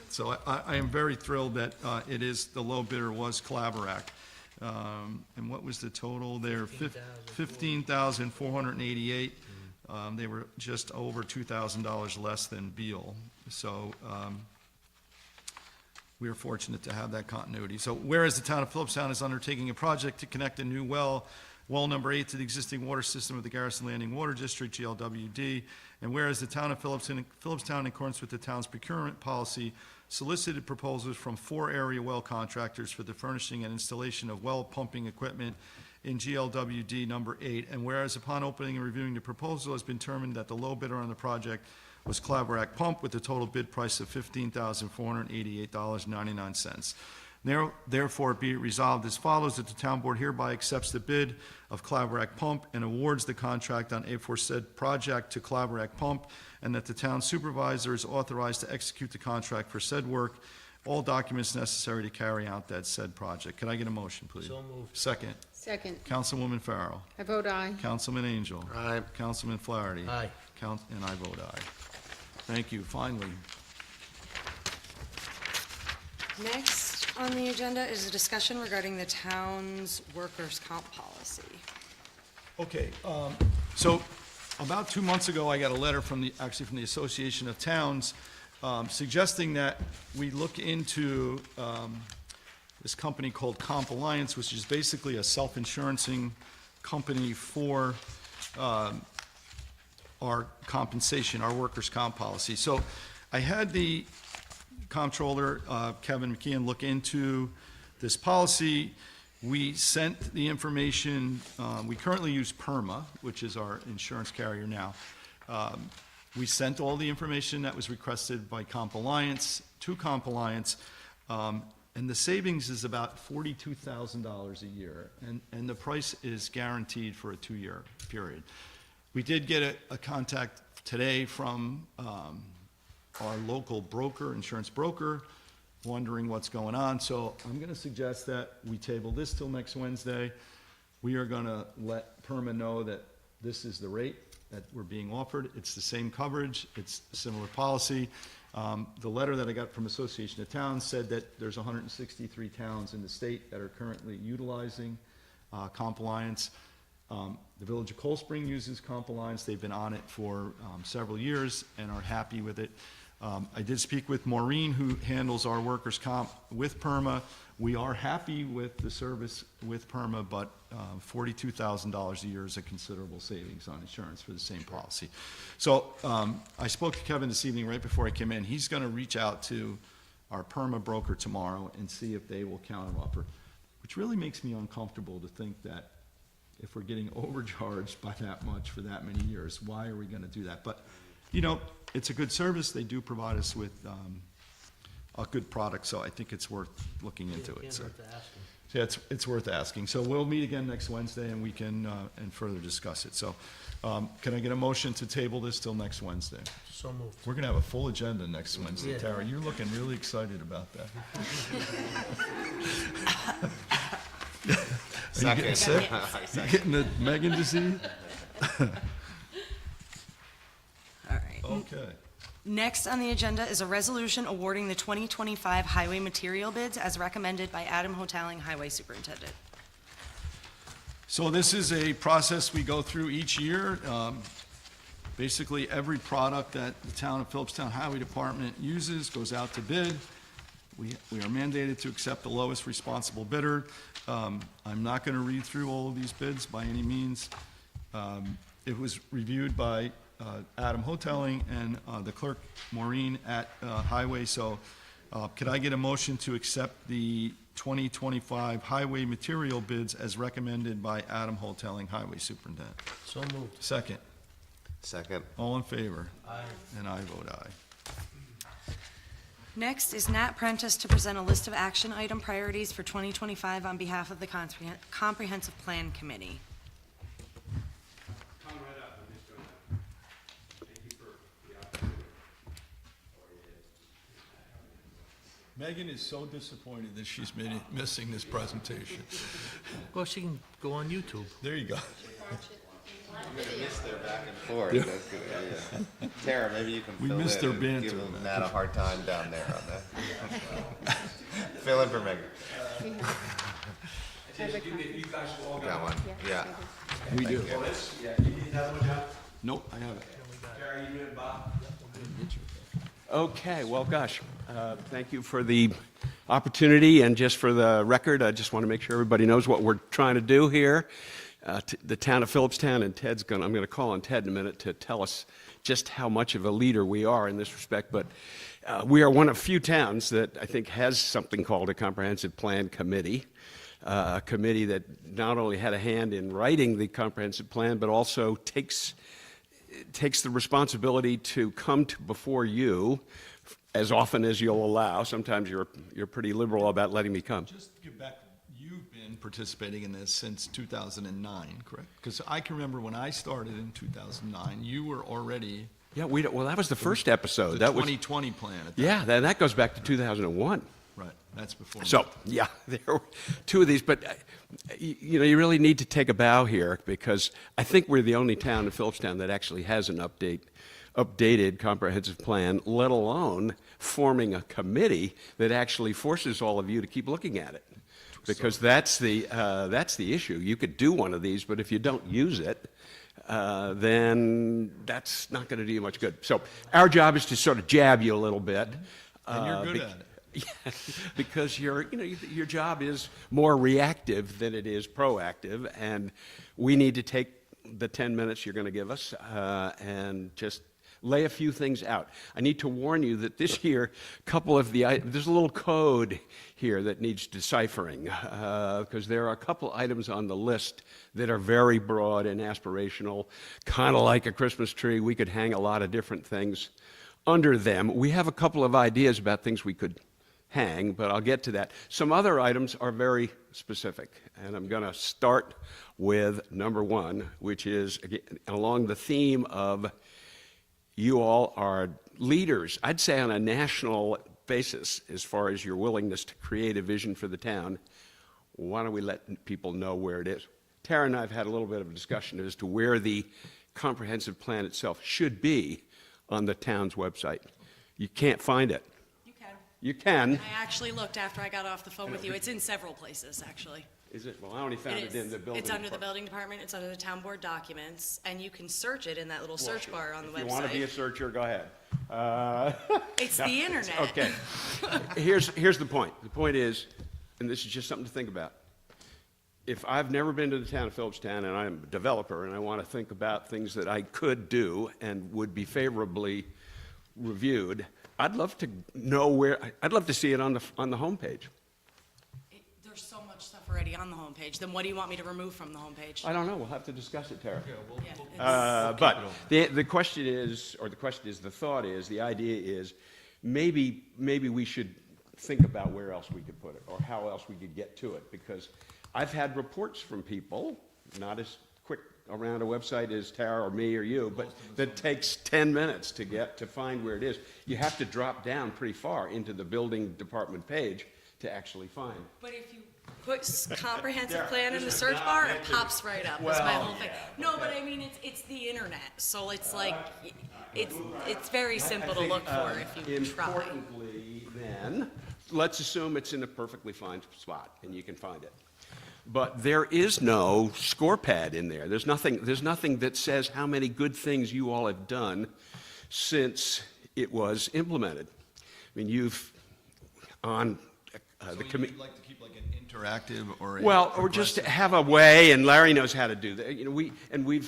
So I am very thrilled that it is, the low bidder was Claverack. And what was the total there? $15,488. They were just over $2,000 less than Beal. So we are fortunate to have that continuity. So whereas the town of Philipstown is undertaking a project to connect a new well number 8 to the existing water system of the Garrison Landing Water District, GLWD, and whereas the town of Philipstown, in accordance with the town's procurement policy, solicited proposals from 4 area well contractors for the furnishing and installation of well pumping equipment in GLWD number 8, and whereas upon opening and reviewing the proposal, it has been determined that the low bidder on the project was Claverack Pump with a total bid price of $15,488.99. Therefore, be it resolved as follows, that the town board hereby accepts the bid of Claverack Pump and awards the contract on aforesaid project to Claverack Pump, and that the town supervisor is authorized to execute the contract for said work, all documents necessary to carry out that said project. Can I get a motion, please? So moved. Second. Second. Councilwoman Farrell. I vote aye. Councilman Angel. Aye. Councilman Flaherty. Aye. And I vote aye. Thank you, finally. Next on the agenda is a discussion regarding the town's workers' comp policy. Okay, so about 2 months ago, I got a letter from the Association of Towns suggesting that we look into this company called Comp Alliance, which is basically a self-insurancing company for our compensation, our workers' comp policy. So I had the comptroller, Kevin McKeon, look into this policy. We sent the information, we currently use PERMA, which is our insurance carrier now. We sent all the information that was requested by Comp Alliance to Comp Alliance, and the savings is about $42,000 a year, and the price is guaranteed for a 2-year period. We did get a contact today from our local broker, insurance broker, wondering what's going on. So I'm going to suggest that we table this till next Wednesday. We are going to let PERMA know that this is the rate that we're being offered. It's the same coverage. It's a similar policy. The letter that I got from Association of Towns said that there's 163 towns in the state that are currently utilizing Comp Alliance. The Village of Cold Spring uses Comp Alliance. They've been on it for several years and are happy with it. I did speak with Maureen, who handles our workers' comp with PERMA. We are happy with the service with PERMA, but $42,000 a year is a considerable savings on insurance for the same policy. So I spoke to Kevin this evening right before I came in. He's going to reach out to our PERMA broker tomorrow and see if they will counteroffer, which really makes me uncomfortable to think that if we're getting overcharged by that much for that many years, why are we going to do that? But, you know, it's a good service. They do provide us with a good product, so I think it's worth looking into it. So, yeah, it's worth asking. So we'll meet again next Wednesday, and we can and further discuss it. So can I get a motion to table this till next Wednesday? So moved. We're going to have a full agenda next Wednesday. Yeah. Tara, you're looking really excited about that. Are you getting sick? You getting the Megan disease? All right. Okay. Next on the agenda is a resolution awarding the 2025 highway material bids as recommended by Adam Hotaling, Highway Superintendent. So this is a process we go through each year. Basically, every product that the town of Philipstown Highway Department uses goes out to bid. We are mandated to accept the lowest responsible bidder. I'm not going to read through all of these bids by any means. It was reviewed by Adam Hoteling and the clerk Maureen at Highway. So could I get a motion to accept the 2025 highway material bids as recommended by Adam Hoteling, Highway Superintendent? So moved. Second. Second. All in favor? Aye. And I vote aye. Next is Nat Prentice to present a list of action item priorities for 2025 on behalf of the Comprehensive Plan Committee. Come right up, I'm just gonna, thank you for the opportunity. Megan is so disappointed that she's missing this presentation. Well, she can go on YouTube. There you go. Missed their back and forth. That's good. Yeah. Tara, maybe you can We fill missed in their and banter give on that. Nat a hard time down there on that. Fill in for Megan. If you guys all Got one. Yeah. We do. Well, this, yeah, you need another one, John? Nope, I haven't. Gary, you doing, Bob? Okay, well, gosh, thank you for the opportunity, and just for the record, I just want to make sure everybody knows what we're trying to do here. The town of Philipstown, and I'm going to call on Ted in a minute to tell us just how much of a leader we are in this respect, but we are one of few towns that I think has something called a Comprehensive Plan Committee, a committee that not only had a hand in writing the comprehensive plan, but also takes the responsibility to come before you as often as you'll allow. Sometimes you're pretty liberal about letting me come. Just to get back, you've been participating in this since 2009, correct? Because I can remember when I started in 2009, you were already Yeah, well, that was the first episode. the That was 2020 plan. At that yeah, that goes back to 2001. Right, that's before. So, yeah, there were two of these, but you know, you really need to take a bow here, because I think we're the only town in Philipstown that actually has an updated comprehensive plan, let alone forming a committee that actually forces all of you to keep looking at it. Because that's the issue. You could do one of these, but if you don't use it, then that's not going to do you much good. So our job is to sort of jab you a little bit. And you're good at it. Yeah, because your job is more reactive than it is proactive, and we need to take the 10 minutes you're going to give us and just lay a few things out. I need to warn you that this year, there's a little code here that needs deciphering, because there are a couple items on the list that are very broad and aspirational, kind of like a Christmas tree. We could hang a lot of different things under them. We have a couple of ideas about things we could hang, but I'll get to that. Some other items are very specific, and I'm going to start with number one, which is again, along the theme of you all are leaders, I'd say on a national basis, as far as your willingness to create a vision for the town. Why don't we let people know where it is? Tara and I have had a little bit of a discussion as to where the comprehensive plan itself should be on the town's website. You can't find it. You can. You can. I actually looked after I got off the phone with you. It's in several places, actually. Is it? Well, I only found it in the building. It's under the department. building department, it's under the town board documents, and you can search it in that little Well, search sure. bar on the If you want to be a website. searcher, go ahead. It's the internet. Okay. Here's the point. The point is, and this is just something to think about. If I've never been to the town of Philipstown and I'm a developer and I want to think about things that I could do and would be favorably reviewed, I'd love to know I'd love to see it on the homepage. There's so much stuff already on the homepage, then what do you want me to remove from the homepage? I don't know. We'll have to discuss it, Tara. Yeah, it's- But the question is, the thought is, the idea is, maybe we should think about where else we could put it, or how else we could get to it, because I've had reports from people, not as quick around a website as Tara or me or you, but that takes 10 minutes to find where it is. You have to drop down pretty far into the building department page to actually find. But if you put comprehensive plan in the search bar, it pops right up, that's my whole thing. No, but I mean, it's the internet, so it's like, it's very simple to look for if you try. Importantly, then, let's assume it's in a perfectly fine spot and you can find it. But there is no score pad in there. There's nothing that says how many good things you all have done since it was implemented. I mean, you've, on the committee. You'd like to keep like an interactive or a Well, or just to progressive- have a way, and Larry knows how to do that. You know,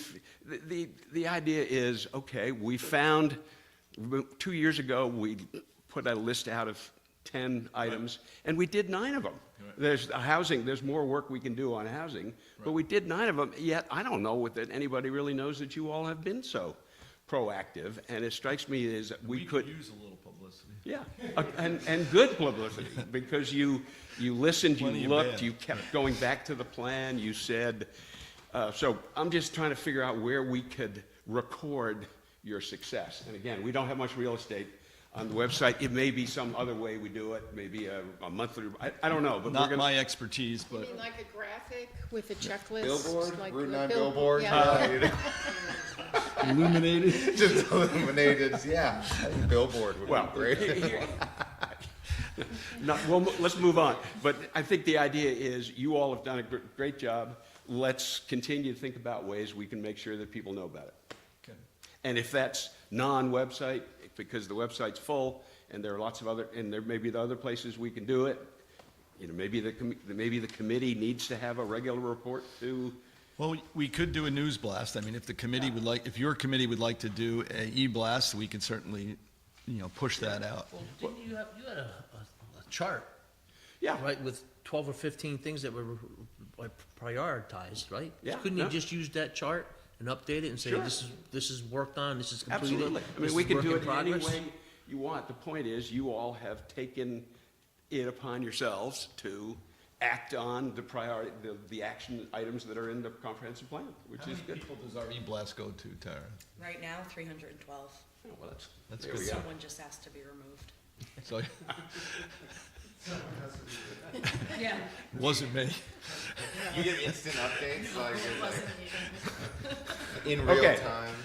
the idea is, okay, we found, 2 years ago, we put a list out of 10 items, and we did 9 of them. There's housing, there's more work we can do on housing, but we did 9 of them, yet I don't know that anybody really knows that you all have been so proactive, and it strikes me as we could. use a little publicity. Yeah, and good publicity, because you listened, you Plenty of looked, bad. you kept going back to the plan, you said, so I'm just trying to figure out where we could record your success. And again, we don't have much real estate on the website. It may be some other way we do it, maybe a monthly, I don't know, but we're Not gonna. my expertise, You but mean like a graphic with a checklist? Billboard, like Route a 9 bill- billboard, yeah. illuminated. just illuminated, yeah. I think billboard would Well, be great. well, let's move on. But I think the idea is, you all have done a great job. Let's continue to think about ways we can make sure that people know about it. Okay. And if that's non-website, because the website's full, and there are lots of other, and there may be the other places we can do it, you know, maybe the committee needs to have a regular report to. Well, we could do a news blast. I mean, if the committee would like, if your committee would like to do a e-blast, we can certainly, push that out. Well, didn't you had a chart, Yeah. right, with 12 or 15 things that were like, prioritized, right? Yeah, Couldn't you yeah. just use that chart and update it and say, Sure. this is worked on, this is completed? Absolutely. I this mean, we is can work do in it any progress? way you want. The point is, you all have taken it upon yourselves to act on the priority, the action items that are in the comprehensive plan, which is good. people does our e-blast go to, Tara? Right now, 312. Oh, well, That's there good. we go. Someone just asked to be removed. So, Yeah. wasn't me. You get instant updates, like, in Okay. real time.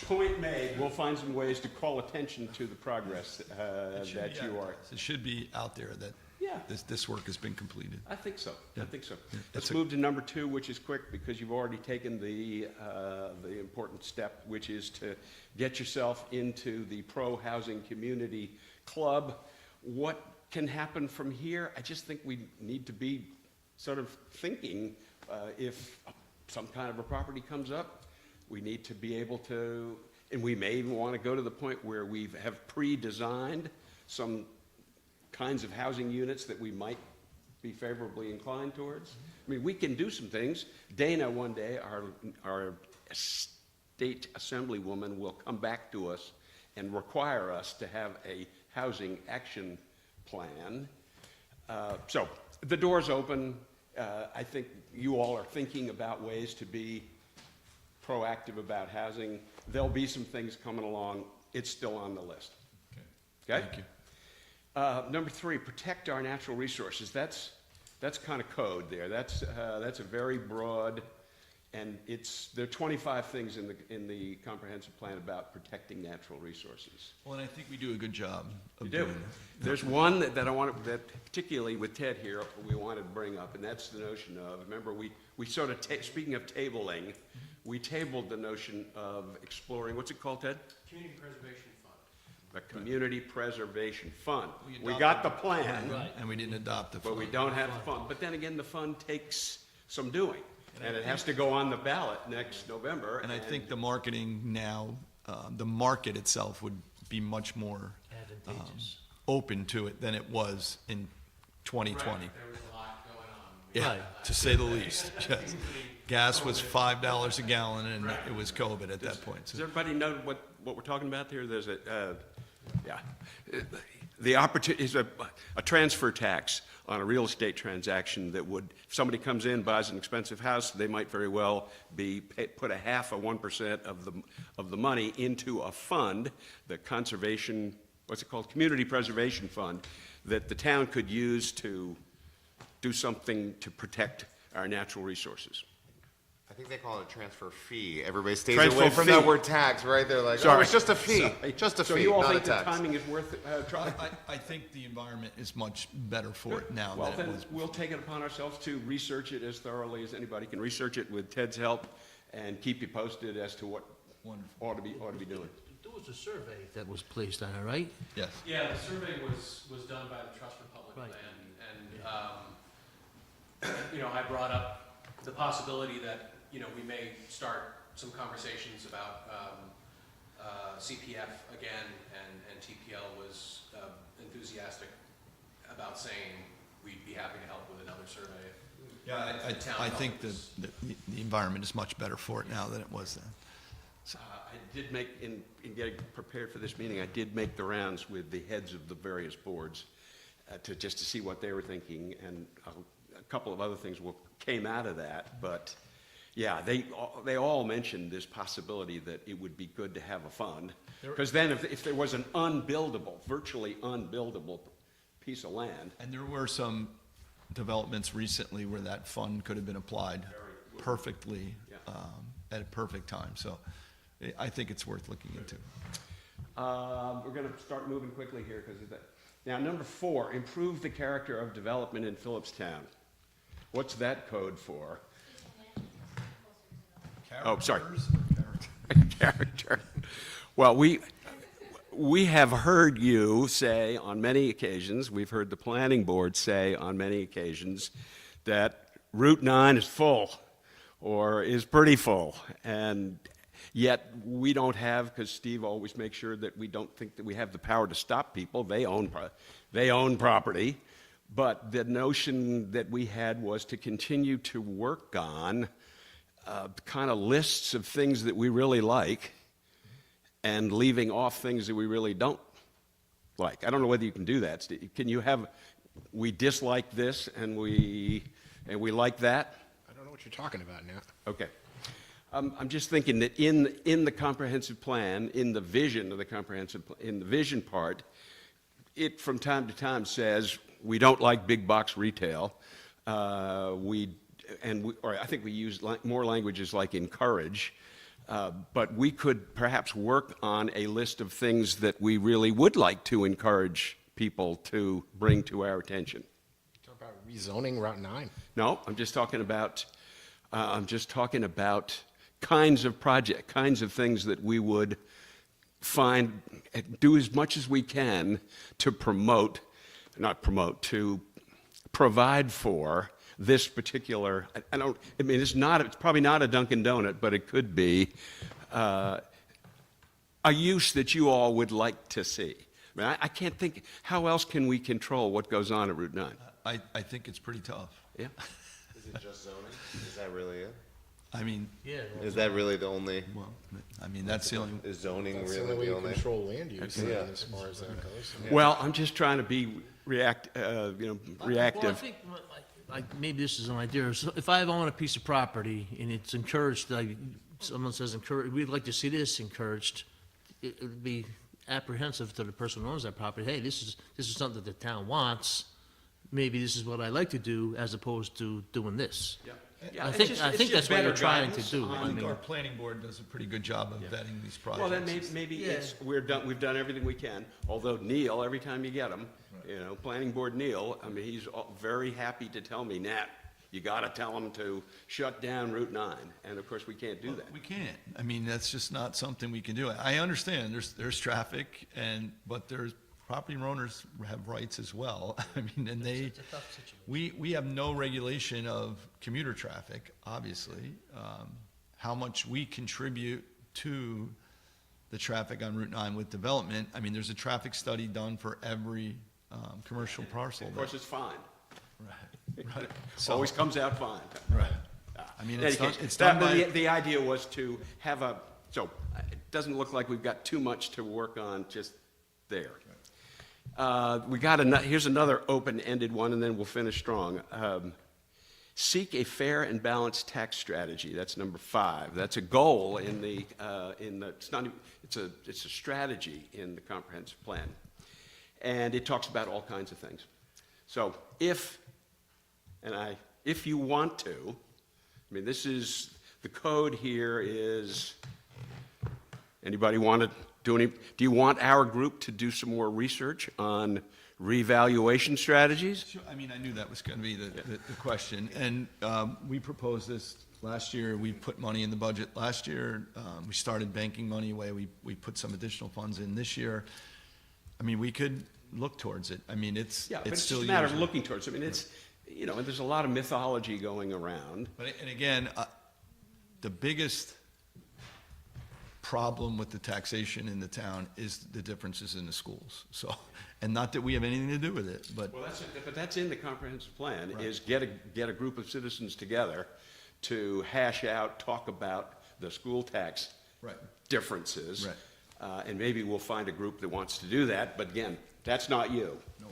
Point made. We'll find some ways to call attention to the progress that you are. It should be out there that Yeah. this work has been completed. I think so. I think so. that's Let's a- move to number 2, which is quick, because you've already taken the important step, which is to get yourself into the pro-housing community club. What can happen from here? I just think we need to be sort of thinking, if some kind of a property comes up, we need to be able to, and we may even want to go to the point where we have pre-designed some kinds of housing units that we might be favorably inclined towards. I mean, we can do some things. Dana, one day, our state assemblywoman, will come back to us and require us to have a housing action plan. So the door's open. I think you all are thinking about ways to be proactive about housing. There'll be some things coming along. It's still on the list. Okay? Thank you. Number 3, protect our natural resources. That's kind of code there. That's a very broad And there are 25 things in the comprehensive plan about protecting natural resources. Well, and I think we do a good job of You doing do. it. There's one that I want to, that particularly with Ted here, we wanted to bring up, and that's the notion of, remember, we sort of, speaking of tabling, we tabled the notion of exploring, what's it called, Ted? Community Preservation Fund. The Community Preservation Fund. We adopted got the plan, And we didn't adopt the but fund. we don't have the fund. But then again, the fund takes some doing, and it has to go on the ballot next November. And I think the marketing now, the market itself would be much more Advantageous. open to it than it was in 2020. There was a lot going on. Yeah, to say the least. Yes. Gas was $5 a gallon, and it was COVID at that point. Does everybody know what we're talking about here? There's the opportunity is a transfer tax on a real estate transaction that would, if somebody comes in, buys an expensive house, they might very well put a half of 1% of the money into a fund, the conservation, what's it called, Community Preservation Fund, that the town could use to do something to protect our natural resources. I think they call it a transfer fee. Everybody stays Transfer away from fee. that word tax, right? They're like, oh, Sorry. it's just a fee, Sorry. just a So fee, you all not a think the tax. timing is worth trying? I think the environment is much better for it now Well, than it then, was. we'll take it upon ourselves to research it as thoroughly as anybody can research it with Ted's help and keep you posted as to what ought to be doing. There was a survey that was placed on it, right? Yes. Yeah, the survey was done by the Trust for Public Right. Land, and you know, I brought up the possibility that, you know, we may start some conversations about CPF again, and TPL was enthusiastic about saying we'd be happy to help with another survey. Yeah, I think the environment is much better for it now than it was then. I did make, in getting prepared for this meeting, I did make the rounds with the heads of the various boards just to see what they were thinking, and a couple of other things came out of that, but yeah, they all mentioned this possibility that it would be good to have a fund, because then if there was an virtually unbuildable piece of land. And there were some developments recently where that fund could have been applied perfectly, Yeah. at a perfect time. So I think it's worth looking into. We're going to start moving quickly here because of that. Now, number 4, improve the character of development in Philipstown. What's that code for? Oh, sorry. Character. Well, we have heard you say on many occasions, we've heard the planning board say on many occasions that Route 9 is full or is pretty full, and yet we don't have, because Steve always makes sure that we don't think that we have the power to stop people. They own property, but the notion that we had was to continue to work on kind of lists of things that we really like and leaving off things that we really don't like. I don't know whether you can do that, Steve. Can you have, we dislike this and we like that? I don't know what you're talking about now. Okay. I'm just thinking that in the comprehensive plan, in the vision of the in the vision part, it from time to time says we don't like big box retail. Or I think we use more languages like encourage. But we could perhaps work on a list of things that we really would like to encourage people to bring to our attention. Talk about rezoning Route 9. No, I'm just talking about kinds of things that we would do as much as we can to to provide for this particular, it's probably not a Dunkin' Donut, but it could be a use that you all would like to see. I mean, I can't think, how else can we control what goes on at Route 9? I think it's pretty tough. Yeah? Is it just zoning? Is that really it? I mean, Yeah. Is that really the only, well, I mean, that's the only, is zoning That's the only really way the you only? control land use Yeah. as far as that goes. Well, I'm just trying to be reactive. Well, I think, maybe this is an idea. So if I own a piece of property and it's encouraged, like, someone says encouraged, we'd like to see this encouraged, it would be apprehensive to the person who owns that property. Hey, this is something that the town wants. Maybe this is what I like to do as opposed to doing this. Yeah. Yeah, I it's think, just- I it's think just that's what better we're trying to guidance do. I I think mean, our planning board does a pretty good job of vetting these projects. Well, then maybe it's, we've done everything we can, although Neil, every time you get him, planning board Neil, I mean, he's very happy to tell me, Nat, you gotta tell them to shut down Route 9, and of course, we can't do that. We can't. I mean, that's just not something we can do. I understand there's traffic but there's property owners have rights as well. I mean, and It's a tough situation. we have no regulation of commuter traffic, obviously. How much we contribute to the traffic on Route 9 with development, I mean, there's a traffic study done for every commercial parcel. Of course, it's fine. Right. So- Always comes out fine. Right. I mean, In it's any done, case, it's done by. the idea was to have so it doesn't look like we've got too much to work on just there. Here's another open-ended one, and then we'll finish strong. Seek a fair and balanced tax strategy. That's number 5. That's a goal in the, it's not, it's a strategy in the comprehensive plan. And it talks about all kinds of things. So if you want to, I mean, the code here is, anybody want to do you want our group to do some more research on revaluation strategies? Sure. I mean, I knew that was going to be the question. And we proposed this last year. We put money in the budget last year. We started banking money away. We put some additional funds in this year. I mean, we could look towards it. I mean, it's still. Yeah, but it's just a matter of looking towards it. I mean, it's, and there's a lot of mythology going around. But, and again, the biggest problem with the taxation in the town is the differences in the schools. So, and not that we have anything to do with it, but. Well, that's in the comprehensive plan, is get a group of citizens together to hash out, talk about the school tax Right. differences. Right. And maybe we'll find a group that wants to do that, but again, that's not you. No,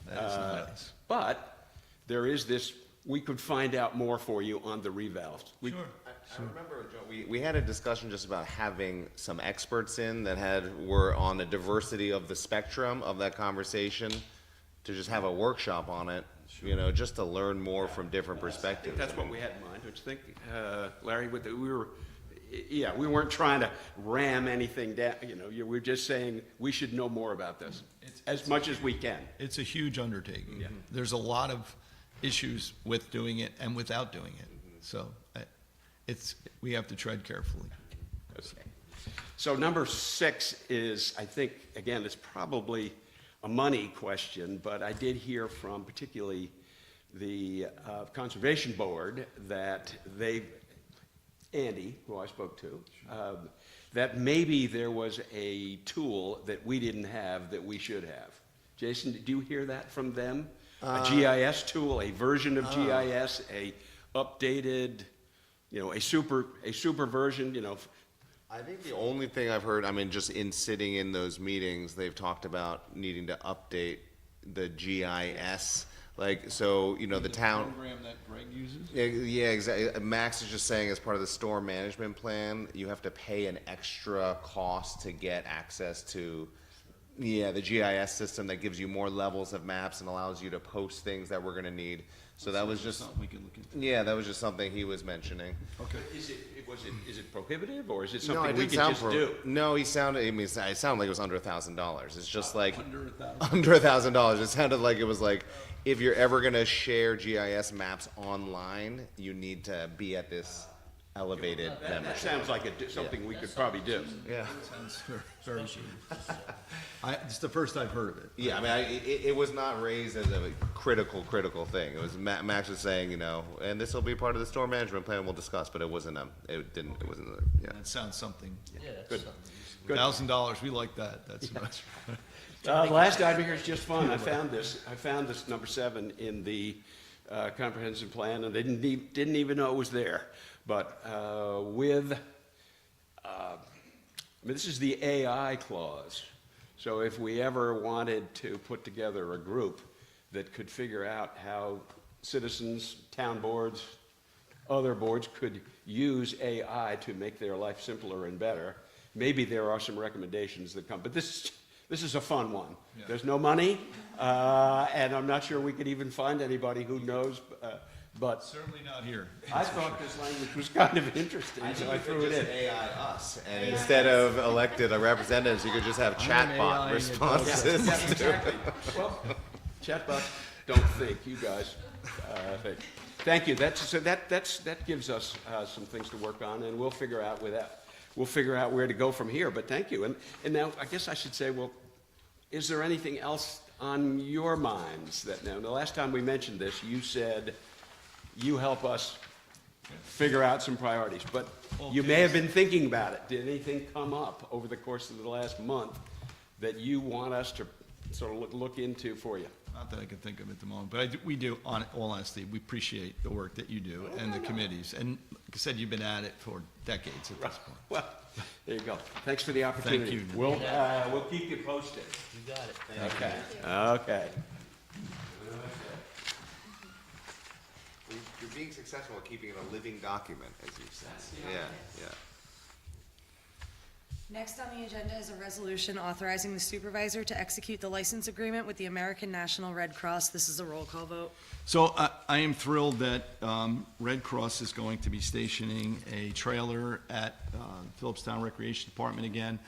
that is not us. But there is this, we could find out more for you on the revals. Sure. I remember, Joe, we had a discussion just about having some experts in that were on the diversity of the spectrum of that conversation, to just have a workshop on it, just to learn more from different perspectives. That's what we had in mind, don't you think, Larry? We weren't trying to ram anything down, we were just saying we should know more about this, as much as we can. It's a huge undertaking. There's a lot of issues with doing it and without doing it. So we have to tread carefully. Okay. So number 6 is, I think, again, it's probably a money question, but I did hear from particularly the Conservation Board that Andy, who I spoke to, that maybe there was a tool that we didn't have that we should have. Jason, did you hear that from them? A GIS tool, a version of GIS, a updated, a super version, I think the only thing I've heard, I mean, just in sitting in those meetings, they've talked about needing to update the GIS. Like, so, the town. Program that Greg uses? Yeah, exactly. Max is just saying, as part of the storm management plan, you have to pay an extra cost to get access to, the GIS system that gives you more levels of maps and allows you to post things that we're gonna need. So that was just, Something we can look into. yeah, that was just something he was mentioning. Okay. is it prohibitive, or is it No, something it we didn't could sound just do? No, it sounded like it was under $1,000. It's just like. Under $1,000. Under $1,000. It sounded like it was like, if you're ever gonna share GIS maps online, you need to be at this elevated That membership. sounds like something we could probably do. Yeah, Sounds very it's the first I've heard of it. yeah, I mean, it was not raised as a critical thing. It was, Max was saying, and this will be part of the storm management plan we'll discuss, but it wasn't, yeah. That sounds something. Yeah, that's something. $1,000, we like that. That's nice. Last item here is just fun. I found this number 7 in the comprehensive plan, and they didn't even know it was there. But this is the AI clause. So if we ever wanted to put together a group that could figure out how citizens, town boards, other boards could use AI to make their life simpler and better, maybe there are some recommendations that come. But this is a fun one. There's no money, and I'm not sure we could even find anybody who knows but Certainly not here. I thought this language was kind of interesting, so I threw it in. AI us, and instead of elected representatives, you could just have chatbot AI responses. Exactly. Well, chatbots don't think, you guys think. Thank you, that gives us some things to work on, and we'll figure out where to go from here, but thank you. And now, I guess I should say, well, is there anything else on your minds that, now, the last time we mentioned this, you said you help us figure out some priorities, but you may have been thinking about it. Did anything come up over the course of the last month that you want us to sort of look into for you? Not that I can think of at the moment, but we do, on all honesty, we appreciate the work that you do and the committees. And like I said, you've been at it for decades at this point. Well, there you go. Thanks for the opportunity. you. We'll keep you posted. You got it. Okay, okay. You're being successful at keeping it a living document, as you said. Yeah. Next on the agenda is a resolution authorizing the supervisor to execute the license agreement with the American National Red Cross. This is a roll call vote. So I am thrilled that Red Cross is going to be stationing a trailer at Philipstown Recreation Department again.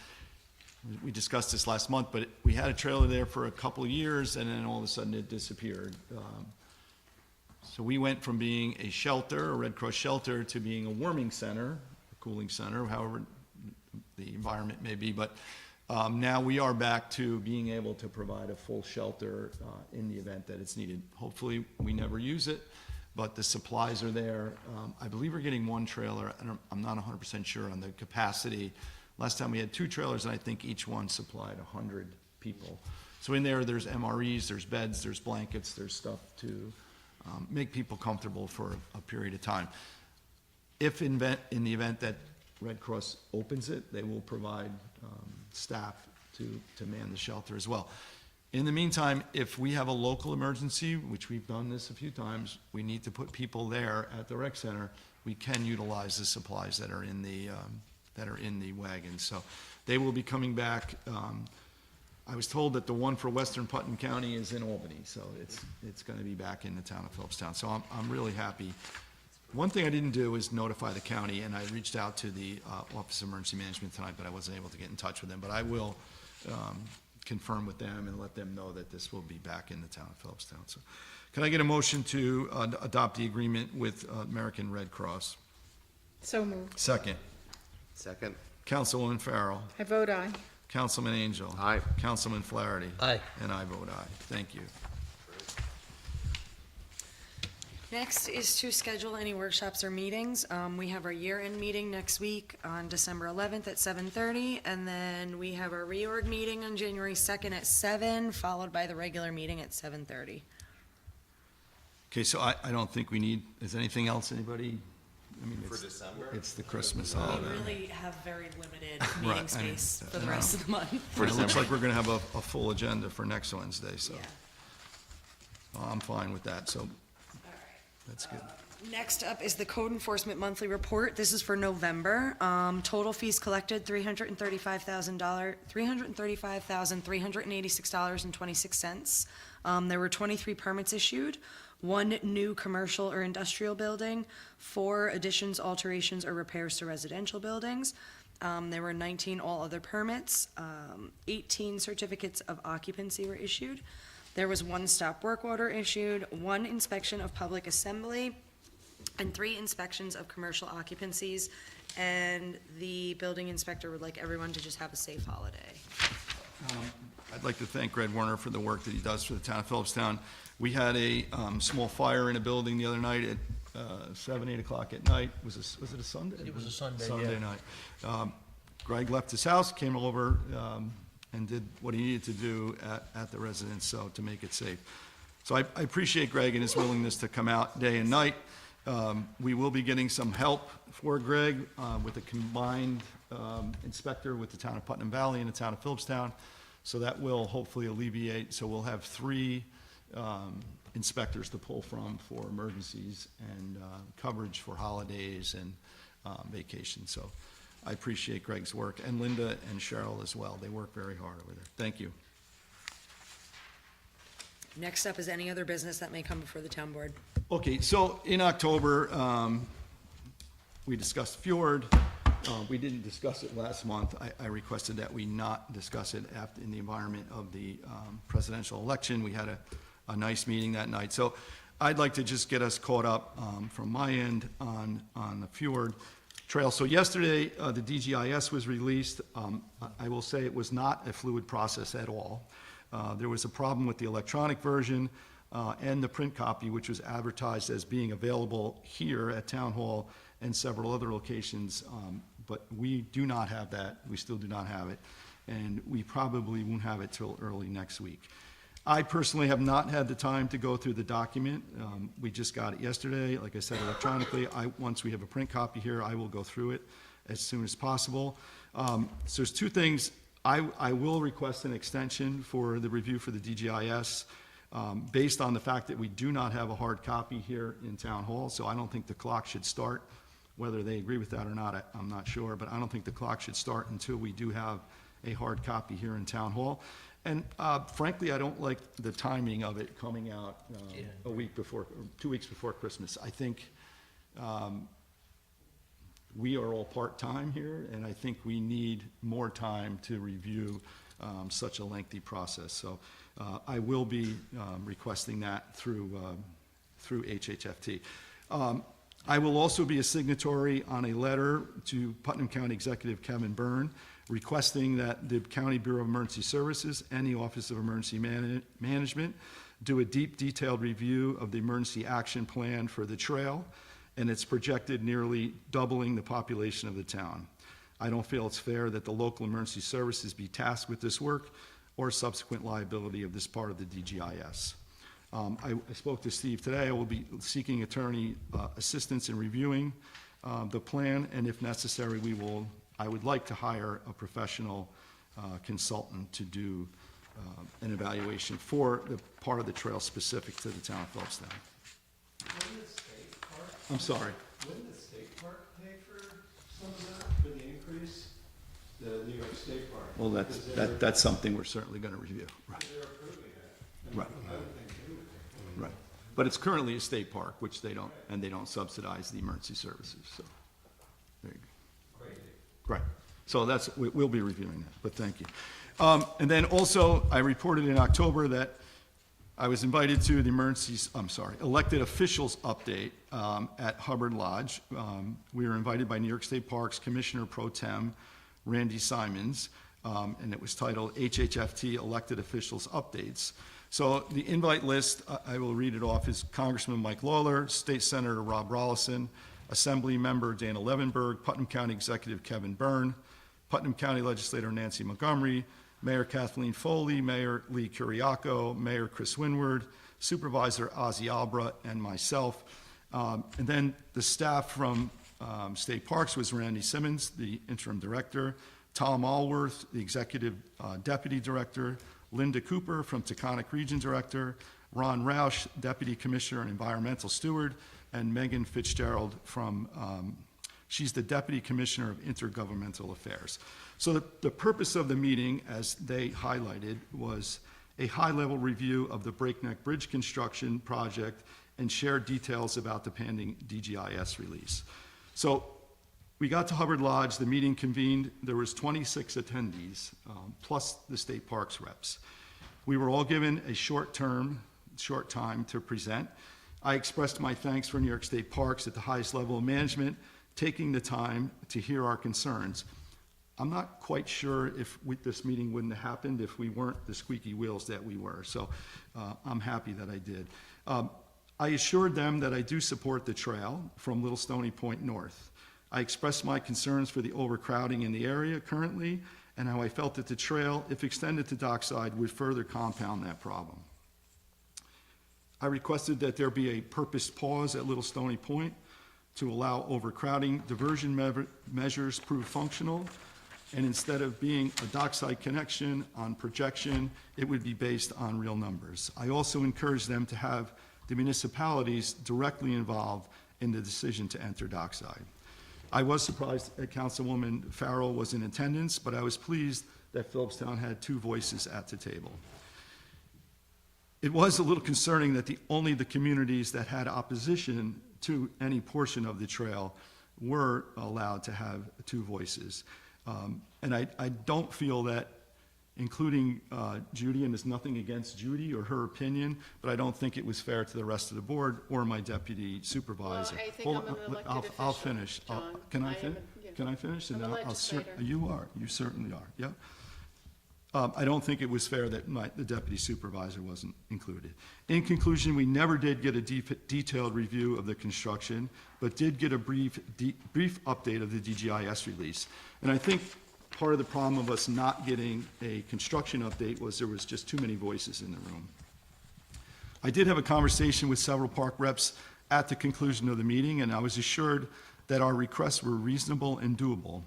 We discussed this last month, but we had a trailer there for a couple of years, and then all of a sudden it disappeared. So we went from being a shelter, a Red Cross shelter, to being a warming center, a cooling center, however the environment may be. But now we are back to being able to provide a full shelter in the event that it's needed. Hopefully, we never use it, but the supplies are there. I believe we're getting one trailer. I'm not 100% sure on the capacity. Last time we had 2 trailers, and I think each one supplied 100 people. So in there's MREs, there's beds, there's blankets, there's stuff to make people comfortable for a period of time. If in the event that Red Cross opens it, they will provide staff to man the shelter as well. In the meantime, if we have a local emergency, which we've done this a few times, we need to put people there at the rec center, we can utilize the supplies that are in the wagons. So they will be coming back. I was told that the one for Western Putnam County is in Albany, so it's going to be back in the town of Philipstown. So I'm really happy. One thing I didn't do is notify the county, and I reached out to the Office of Emergency Management tonight, but I wasn't able to get in touch with them. But I will confirm with them and let them know that this will be back in the town of Philipstown. So can I get a motion to adopt the agreement with American Red Cross? So moved. Second. Second. Councilwoman Farrell. I vote aye. Councilman Angel. Aye. Councilman Flaherty. Aye. And I vote aye. Thank you. Next is to schedule any workshops or meetings. We have our year-end meeting next week on December 11th at 7:30, and then we have our reorg meeting on January 2nd at 7, followed by the regular meeting at 7:30. Okay, so I don't think we need, is anything else, anybody? I mean, For December? It's the Christmas We holiday. really have very limited Right, meeting I mean, space for the rest of the month. It looks like we're gonna have a full agenda for next Wednesday, so Yeah. I'm fine with that, so that's good. Next up is the Code Enforcement Monthly Report. This is for November. Total fees collected, $335,386.26. There were 23 permits issued, 1 new commercial or industrial building, 4 additions, alterations, or repairs to residential buildings. There were 19 all other permits, 18 certificates of occupancy were issued. There was 1 stop work order issued, 1 inspection of public assembly, and 3 inspections of commercial occupancies. And the building inspector would like everyone to just have a safe holiday. I'd like to thank Greg Werner for the work that he does for the town of Philipstown. We had a small fire in a building the other night at 7, 8 o'clock at night. Was it a Sunday? It was a Sunday, Sunday yeah. night. Greg left his house, came over, and did what he needed to do at the residence, so to make it safe. So I appreciate Greg and his willingness to come out day and night. We will be getting some help for Greg with a combined inspector with the town of Putnam Valley and the town of Philipstown. So that will hopefully alleviate, so we'll have 3 inspectors to pull from for emergencies and coverage for holidays and vacations. So I appreciate Greg's work, and Linda and Cheryl as well. They work very hard over there. Thank you. Next up is any other business that may come before the town board. Okay, so in October, we discussed Fjord. We didn't discuss it last month. I requested that we not discuss it after, in the environment of the presidential election. We had a nice meeting that night. So I'd like to just get us caught up from my end on the Fjord Trail. So yesterday, the DGIS was released. I will say it was not a fluid process at all. There was a problem with the electronic version and the print copy, which was advertised as being available here at Town Hall and several other locations, but we do not have that. We still do not have it, and we probably won't have it till early next week. I personally have not had the time to go through the document. We just got it yesterday, like I said, electronically. Once we have a print copy here, I will go through it as soon as possible. So there's two things. I will request an extension for the review for the DGIS based on the fact that we do not have a hard copy here in Town Hall, so I don't think the clock should start. Whether they agree with that or not, I'm not sure, but I don't think the clock should start until we do have a hard copy here in Town Hall. And frankly, I don't like the timing of it coming out a week before, or 2 weeks before Christmas. I think we are all part-time here, and I think we need more time to review such a lengthy process. So I will be requesting that through HHFT. I will also be a signatory on a letter to Putnam County Executive Kevin Byrne requesting that the County Bureau of Emergency Services and the Office of Emergency Management do a deep, detailed review of the emergency action plan for the trail, and it's projected nearly doubling the population of the town. I don't feel it's fair that the local emergency services be tasked with this work or subsequent liability of this part of the DGIS. I spoke to Steve today. I will be seeking attorney assistance in reviewing the plan, and if necessary, I would like to hire a professional consultant to do an evaluation for the part of the trail specific to the town of Philipstown. Wouldn't the state park? I'm sorry. Wouldn't the state park pay for some of that, for the increase? The New York State Park? Well, Because that's something we're certainly going to review. Right. they're approving it. Right. I would think they would pay. Right. But it's currently a state park, which they don't, and they don't subsidize the emergency services, so. There you go. Crazy. Right. So we'll be reviewing that, but thank you. And then also, I reported in October that I was invited to the elected officials update at Hubbard Lodge. We were invited by New York State Parks Commissioner Pro Tem Randy Simons, and it was titled HHFT Elected Officials Updates. So the invite list, I will read it off, is Congressman Mike Lawler, State Senator Rob Rollison, Assembly Member Dana Levenberg, Putnam County Executive Kevin Byrne, Putnam County Legislator Nancy Montgomery, Mayor Kathleen Foley, Mayor Lee Curiaco, Mayor Chris Winward, Supervisor Ozzie Albra, and myself. And then the staff from State Parks was Randy Simmons, the interim director, Tom Allworth, the executive deputy director, Linda Cooper from Taconic Region Director, Ron Roush, Deputy Commissioner and Environmental Steward, and Megan Fitzgerald from, she's the Deputy Commissioner of Intergovernmental Affairs. So the purpose of the meeting, as they highlighted, was a high-level review of the Breakneck Bridge construction project and share details about the pending DGIS release. So we got to Hubbard Lodge, the meeting convened, there was 26 attendees, plus the state parks reps. We were all given a short time to present. I expressed my thanks for New York State Parks at the highest level of management, taking the time to hear our concerns. I'm not quite sure if this meeting wouldn't have happened if we weren't the squeaky wheels that we were, so I'm happy that I did. I assured them that I do support the trail from Little Stony Point north. I expressed my concerns for the overcrowding in the area currently, and how I felt that the trail, if extended to Dockside, would further compound that problem. I requested that there be a purposed pause at Little Stony Point to allow overcrowding. Diversion measures prove functional, and instead of being a dockside connection on projection, it would be based on real numbers. I also encouraged them to have the municipalities directly involved in the decision to enter dockside. I was surprised that Councilwoman Farrell was in attendance, but I was pleased that Philipstown had two voices at the table. it was a little concerning that only the communities that had opposition to any portion of the trail were allowed to have two voices. And I don't feel that including Judy, and there's nothing against Judy or her opinion, but I don't think it was fair to the rest of the board or my deputy supervisor. Well, I think Hold I'm on, an elected I'll official, finish. John. Can I I finish? am a- Can I finish? And I'm a I'll legislator. You are, you certainly are, yeah. I don't think it was fair that the deputy supervisor wasn't included. In conclusion, we never did get a detailed review of the construction, but did get a brief update of the DGIS release. And I think part of the problem of us not getting a construction update was there was just too many voices in the room. I did have a conversation with several park reps at the conclusion of the meeting, and I was assured that our requests were reasonable and doable.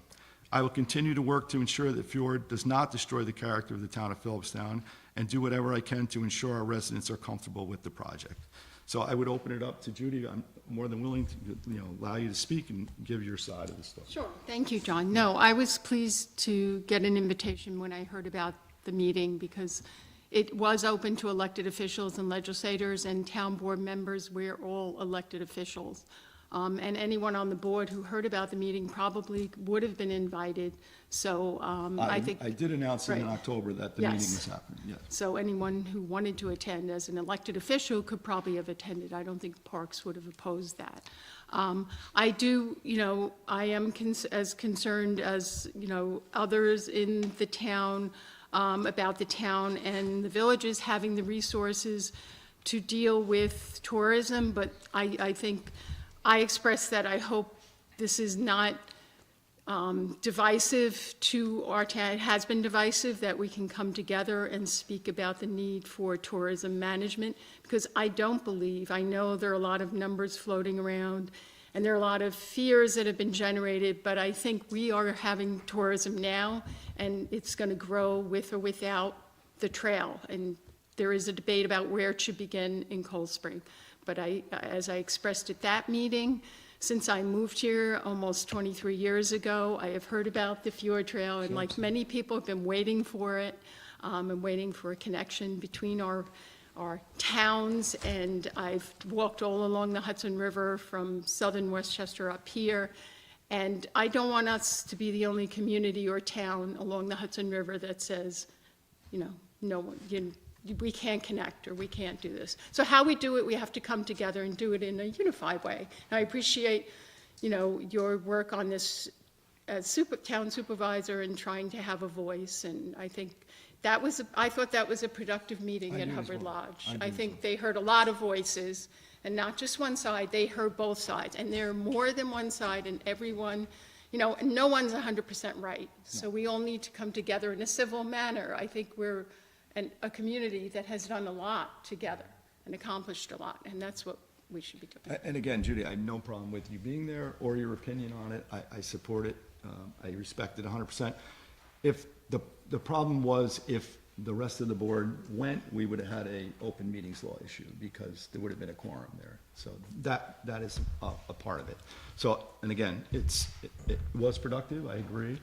I will continue to work to ensure that Fjord does not destroy the character of the town of Philipstown and do whatever I can to ensure our residents are comfortable with the project. So I would open it up to Judy. I'm more than willing to, allow you to speak and give your side of the story. Sure. Thank you, John. No, I was pleased to get an invitation when I heard about the meeting because it was open to elected officials and legislators and town board members. We're all elected officials. And anyone on the board who heard about the meeting probably would have been invited. So I think. I did announce in Right. October that the meeting Yes. was happening, yes. So anyone who wanted to attend as an elected official could probably have attended. I don't think Parks would have opposed that. I do, I am as concerned as, others in the town about the town and the villages having the resources to deal with tourism, but I think I expressed that I hope this is not divisive to our town. It has been divisive, that we can come together and speak about the need for tourism management, because I don't believe, I know there are a lot of numbers floating around, and there are a lot of fears that have been generated, but I think we are having tourism now, and it's going to grow with or without the trail. And there is a debate about where it should begin in Cold Spring. But as I expressed at that meeting, since I moved here almost 23 years ago, I have heard about the Fjord Trail, and like many people, have been waiting for it, and waiting for a connection between our towns, and I've walked all along the Hudson River from southern Westchester up here, and I don't want us to be the only community or town along the Hudson River that says, no, we can't connect, or we can't do this. So how we do it, we have to come together and do it in a unified way. And I appreciate, your work on this as town supervisor and trying to have a voice. And I think I thought that was a productive meeting at Hubbard Lodge. I think they heard a lot of voices, and not just one side, they heard both sides. And there are more than one side, and everyone, and no one's 100% right. So we all need to come together in a civil manner. I think we're a community that has done a lot together and accomplished a lot, and that's what we should be doing. And again, Judy, I have no problem with you being there or your opinion on it. I support it. I respect it 100%. If the problem was, if the rest of the board went, we would have had a open meetings law issue, because there would have been a quorum there. So that is a part of it. So, and again, it was productive, I agree.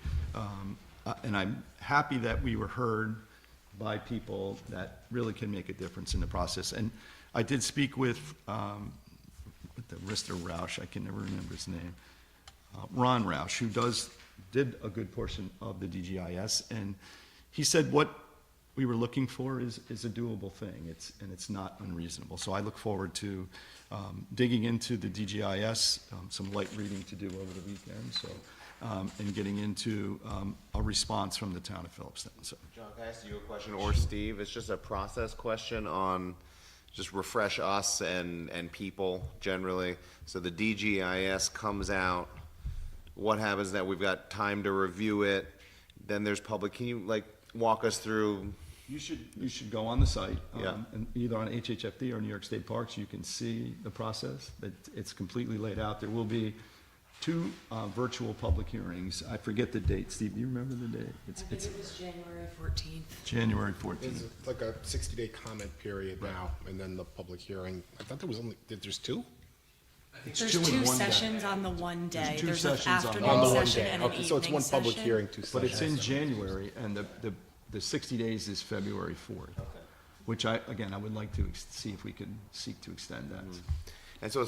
And I'm happy that we were heard by people that really can make a difference in the process. And I did speak with the Mr. Roush, I can never remember his name, Ron Roush, who did a good portion of the DGIS, and he said what we were looking for is a doable thing. It's not unreasonable. So I look forward to digging into the DGIS, some light reading to do over the weekend. So. And getting into a response from the town of Philipstown. So, John, can I ask you a question, or Steve? It's just a process question on, just refresh us and people generally. So the DGIS comes out, what happens that we've got time to review it, then there's public, can you walk us through? you should go on the site. Yeah. And either on HHFD or New York State Parks, you can see the process. It's completely laid out. There will be 2 virtual public hearings. I forget the date. Steve, do you remember the date? I think it was January 14th. January 14th. There's like a 60-day comment period now, and then the public hearing. I thought there was there's 2? There's 2 in 2 one day. sessions on the one day. two There's an sessions on the afternoon On the one session day. and an Okay, so it's evening one public session. hearing, 2 sessions. But it's in January, and the 60 days is February 4th. which I would like to see if we can seek to extend that. And so,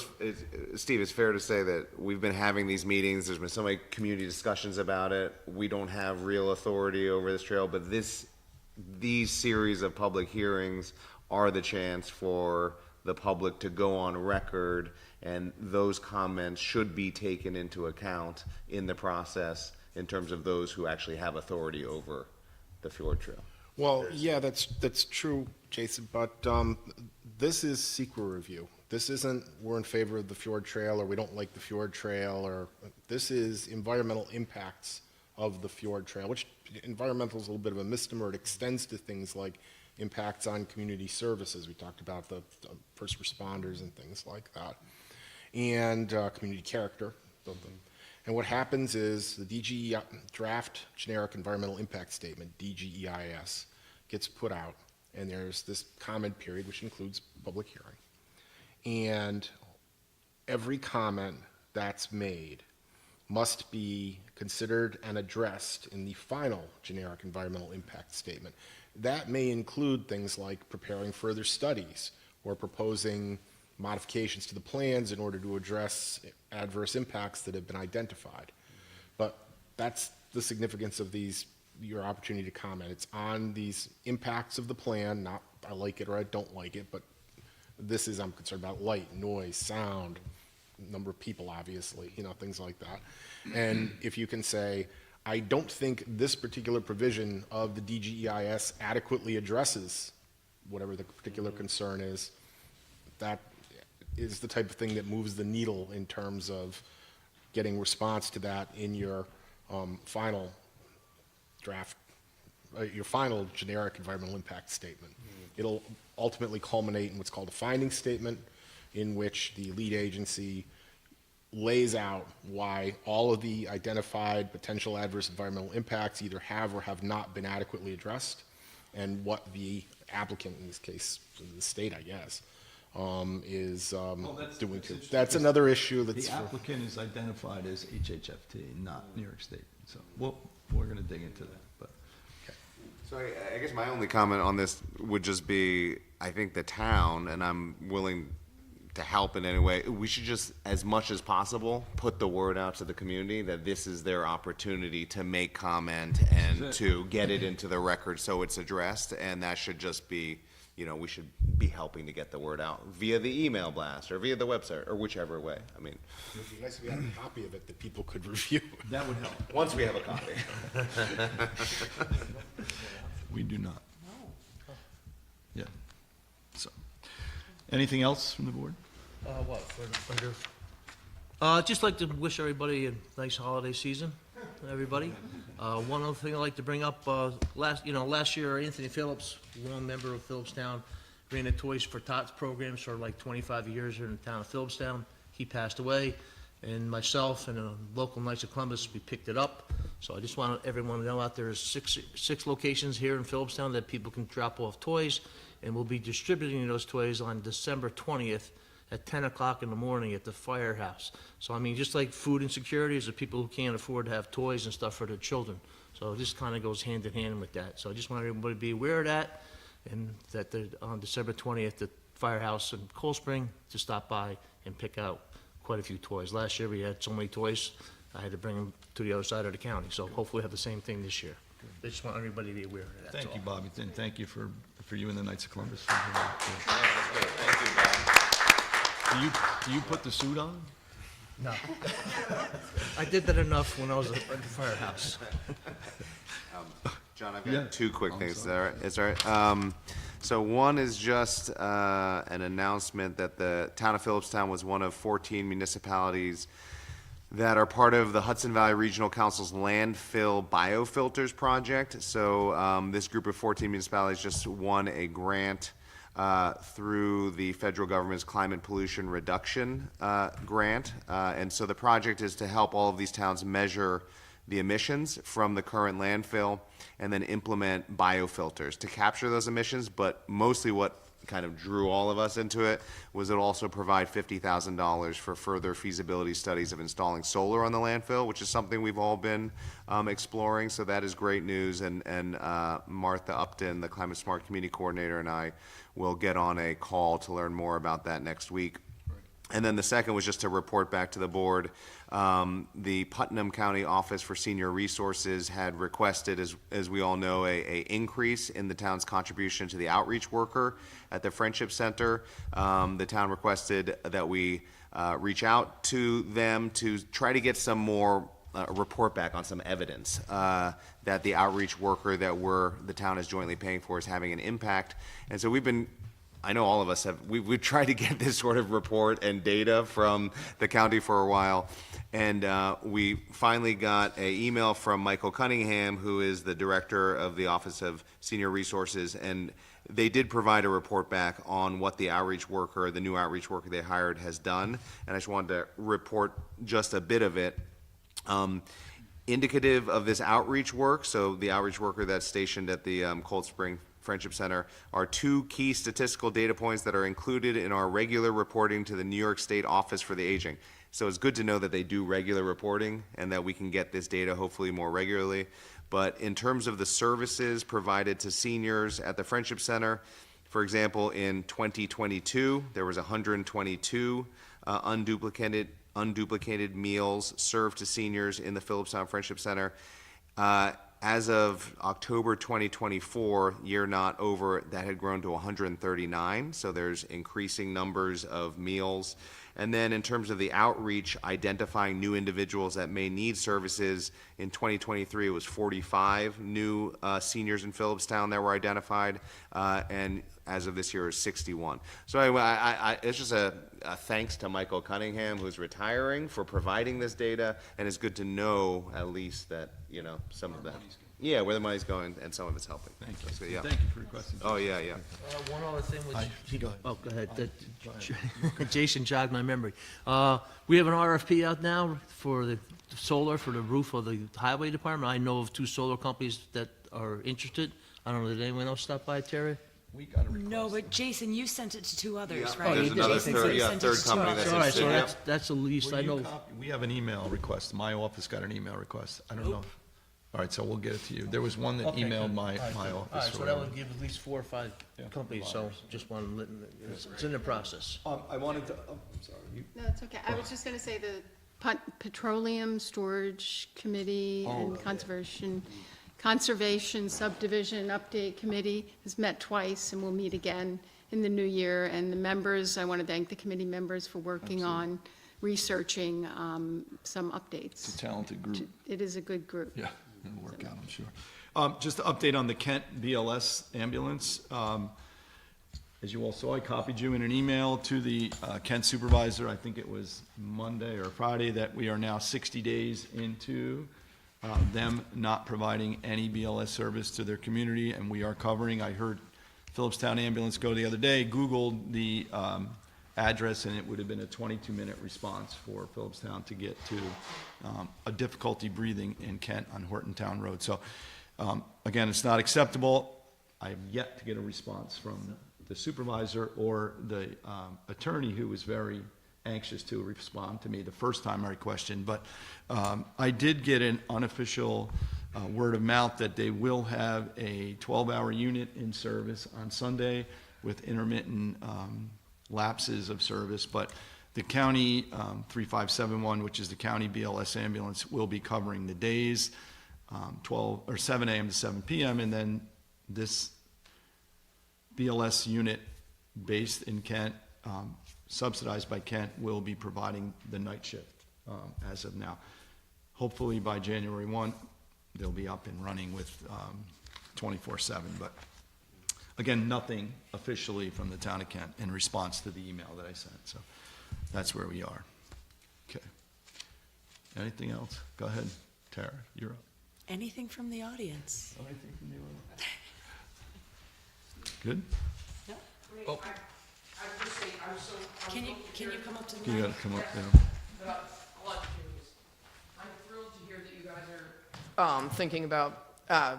Steve, it's fair to say that we've been having these meetings, there's been so many community discussions about it, we don't have real authority over this trail, but these series of public hearings are the chance for the public to go on record, and those comments should be taken into account in the process in terms of those who actually have authority over the fjord trail. Well, yeah, that's true, Jason, but this is SEQA review. This isn't, we're in favor of the fjord trail, or we don't like the fjord trail, or, this is environmental impacts of the fjord trail, which environmental is a little bit of a misnomer. It extends to things like impacts on community services. We talked about the first responders and things like that, and community character. And what happens is the DGE draft generic environmental impact statement, DGEIS, gets put out, and there's this comment period, which includes public hearing. And every comment that's made must be considered and addressed in the final generic environmental impact statement. That may include things like preparing further studies or proposing modifications to the plans in order to address adverse impacts that have been identified. But that's the significance of your opportunity to comment. It's on these impacts of the plan, not I like it or I don't like it, but I'm concerned about light, noise, sound, number of people, obviously, things like that. And if you can say, I don't think this particular provision of the DGEIS adequately addresses whatever the particular concern is, that is the type of thing that moves the needle in terms of getting response to that in your final draft, your final generic environmental impact statement. It'll ultimately culminate in what's called a finding statement, in which the lead agency lays out why all of the identified potential adverse environmental impacts either have or have not been adequately addressed, and what the applicant, in this case, the state, I guess, is doing to. That's another issue that's. The applicant is identified as HHFT, not New York State, so we're gonna dig into that, but. So I guess my only comment on this would just be, I think the town, and I'm willing to help in any way, we should just, as much as possible, put the word out to the community that this is their opportunity to make comment and to get it into the record so it's addressed, and that should just be, we should be helping to get the word out via the email blast or via the website or whichever way. I mean, It would be nice if we had a copy of it that people could review. That would help. once we have a copy. We do not. Yeah, so. Anything else from the board? Just like to wish everybody a nice holiday season, everybody. One other thing I'd like to bring up, last year, Anthony Phillips, one member of Philipstown, ran the Toys for Tots programs for like 25 years here in the town of Philipstown. He passed away, and myself and the local Knights of Columbus, we picked it up. So I just want everyone to know out there is six locations here in Philipstown that people can drop off toys, and we'll be distributing those toys on December 20th at 10 o'clock in the morning at the firehouse. So, I mean, just like food insecurity is the people who can't afford to have toys and stuff for their children. So this kind of goes hand in hand with that. So I just want everybody to be aware of that, and that on December 20th, the firehouse in Cold Spring, to stop by and pick out quite a few toys. Last year, we had so many toys, I had to bring them to the other side of the county. So hopefully we have the same thing this year. I just want everybody to be aware of that. Thank you, Bobby, and thank you for you and the Knights of Columbus. Do you put the suit on? No. I did that enough when I was at the firehouse. John, I've Yeah. got two quick I'm things. sorry. Is that all right? So one is just an announcement that the town of Philipstown was one of 14 municipalities that are part of the Hudson Valley Regional Council's landfill biofilters project. So this group of 14 municipalities just won a grant through the federal government's climate pollution reduction grant. And so the project is to help all of these towns measure the emissions from the current landfill and then implement biofilters to capture those emissions. But mostly what kind of drew all of us into it was it'll also provide $50,000 for further feasibility studies of installing solar on the landfill, which is something we've all been exploring. So that is great news. And Martha Upton, the Climate Smart Community Coordinator, and I will get on a call to learn more about that next week. And then the second was just to report back to the board. The Putnam County Office for Senior Resources had requested, as we all know, a increase in the town's contribution to the outreach worker at the Friendship Center. The town requested that we reach out to them to try to get some more report back on some evidence that the outreach worker that the town is jointly paying for is having an impact. And so I know all of us we've tried to get this sort of report and data from the county for a while. And we finally got an email from Michael Cunningham, who is the director of the Office of Senior Resources. And they did provide a report back on what the outreach worker, the new outreach worker they hired, has done. And I just wanted to report just a bit of it. Indicative of this outreach work, so the outreach worker that's stationed at the Cold Spring Friendship Center, are two key statistical data points that are included in our regular reporting to the New York State Office for the Aging. So it's good to know that they do regular reporting and that we can get this data hopefully more regularly. But in terms of the services provided to seniors at the Friendship Center, for example, in 2022, there was 122 unduplicated meals served to seniors in the Philipstown Friendship Center. As of October 2024, year not over, that had grown to 139. So there's increasing numbers of meals. And then in terms of the outreach, identifying new individuals that may need services, in 2023, it was 45 new seniors in Philipstown that were identified. And as of this year, is 61. So anyway, it's just a thanks to Michael Cunningham, who's retiring, for providing this data, and it's good to know at least that, some of that. Yeah, where the money's going, and some of it's helping. Thank you. So, yeah. Thank you for requesting. Oh, yeah. One other thing was. Go ahead. Oh, go ahead. Jason jogged my memory. We have an RFP out now for the solar for the roof of the highway department. I know of 2 solar companies that are interested. I don't know, did anyone else stop by, Terry? We got a request. No, but Jason, you sent it to 2 others, Yeah. right? There's another Jason said he sent it to third 2 company others. that's All right, so interested, that's the least I know. We have an email request. My office got an email request. I don't know. All right, so we'll get it to you. There was one that Okay, emailed good. my All right, office. All right, so or that whatever. would give at least 4 or 5 Yeah. companies, so just want to, it's in the process. I wanted to, I'm sorry. No, it's okay. I was just going to say the Petroleum Storage Committee and Conservation Subdivision Update Committee has met twice and will meet again in the new year. And the members, I want to thank the committee members for working on researching some updates. It's a talented group. It is a good group. Yeah, it'll work out, I'm sure. Just to update on the Kent BLS ambulance. As you all saw, I copied you in an email to the Kent supervisor, I think it was Monday or Friday, that we are now 60 days into them not providing any BLS service to their community, and we are covering. I heard Philipstown Ambulance go the other day, Googled the address, and it would have been a 22-minute response for Philipstown to get to a difficulty breathing in Kent on Horton Town Road. So, again, it's not acceptable. I have yet to get a response from the supervisor or the attorney, who was very anxious to respond to me the first time I questioned. But I did get an unofficial word of mouth that they will have a 12-hour unit in service on Sunday with intermittent lapses of service, but the county 3571, which is the county BLS ambulance, will be covering the days 7 a.m. to 7 p.m. and then this BLS unit based in Kent, subsidized by Kent, will be providing the night shift as of now. Hopefully by January 1, they'll be up and running with 24/7, but again, nothing officially from the town of Kent in response to the email that I sent. So that's where we are. Okay. Anything else? Go ahead, Tara, you're up. Anything from the audience? Anything from you? Good? No? Can you come up to the You mic? gotta come up there. I'm thrilled to hear that you guys are thinking about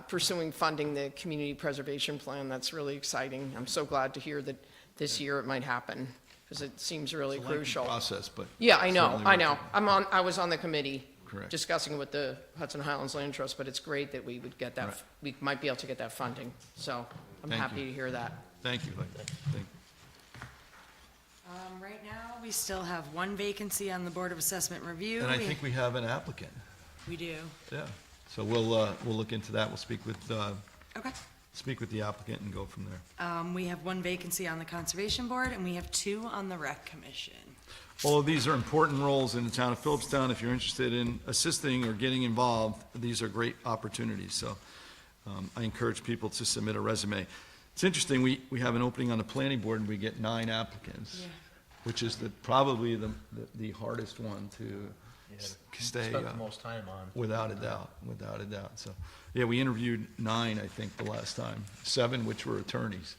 pursuing funding the community preservation plan. That's really exciting. I'm so glad to hear that this year it might happen, because it seems really It's a lengthy crucial. process, but. Yeah, I know, certainly I worth know. it. I was on the committee. Correct. Discussing it with the Hudson Highlands Land Trust, but it's great that we would get that, Right. we might be able to get that funding. So I'm Thank happy you. to hear that. Thank you. Thank- Right now, we still have one vacancy on the Board of Assessment Review. And I think we have an applicant, We do. yeah. So we'll look into that. We'll speak with Okay. the applicant and go from there. We have one vacancy on the Conservation Board, and we have 2 on the Rec Commission. All of these are important roles in the town of Philipstown. If you're interested in assisting or getting involved, these are great opportunities. So I encourage people to submit a resume. It's interesting, we have an opening on the planning board and we get 9 applicants, Yeah. which is probably the hardest one to stay, Spent the most time on. without a doubt. So, yeah, we interviewed 9, I think, the last time, 7 which were attorneys.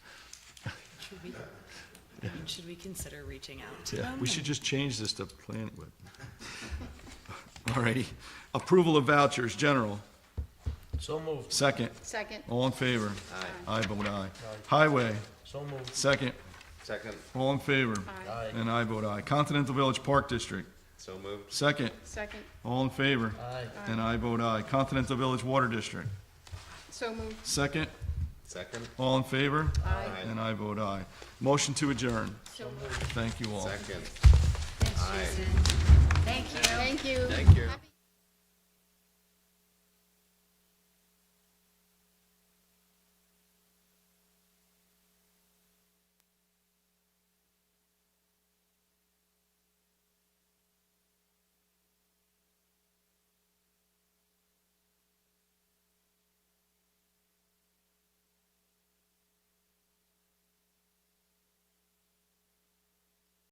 Should we consider reaching out to Yeah, them? we should just change this to planning board. All righty. Approval of vouchers, general. So moved. Second. Second. All in favor? Aye. I vote aye. Highway, So moved. second. Second, All in favor? Aye. And I vote aye. Continental Village Park District, so moved. second. Second. All in favor? Aye. And I vote aye. Continental Village Water District, So moved. second. Second, All in favor? Aye. And I vote aye. Motion to adjourn. So moved. Thank you all. second. Thanks, Jason. Thank you. Thank you. Thank you. Happy-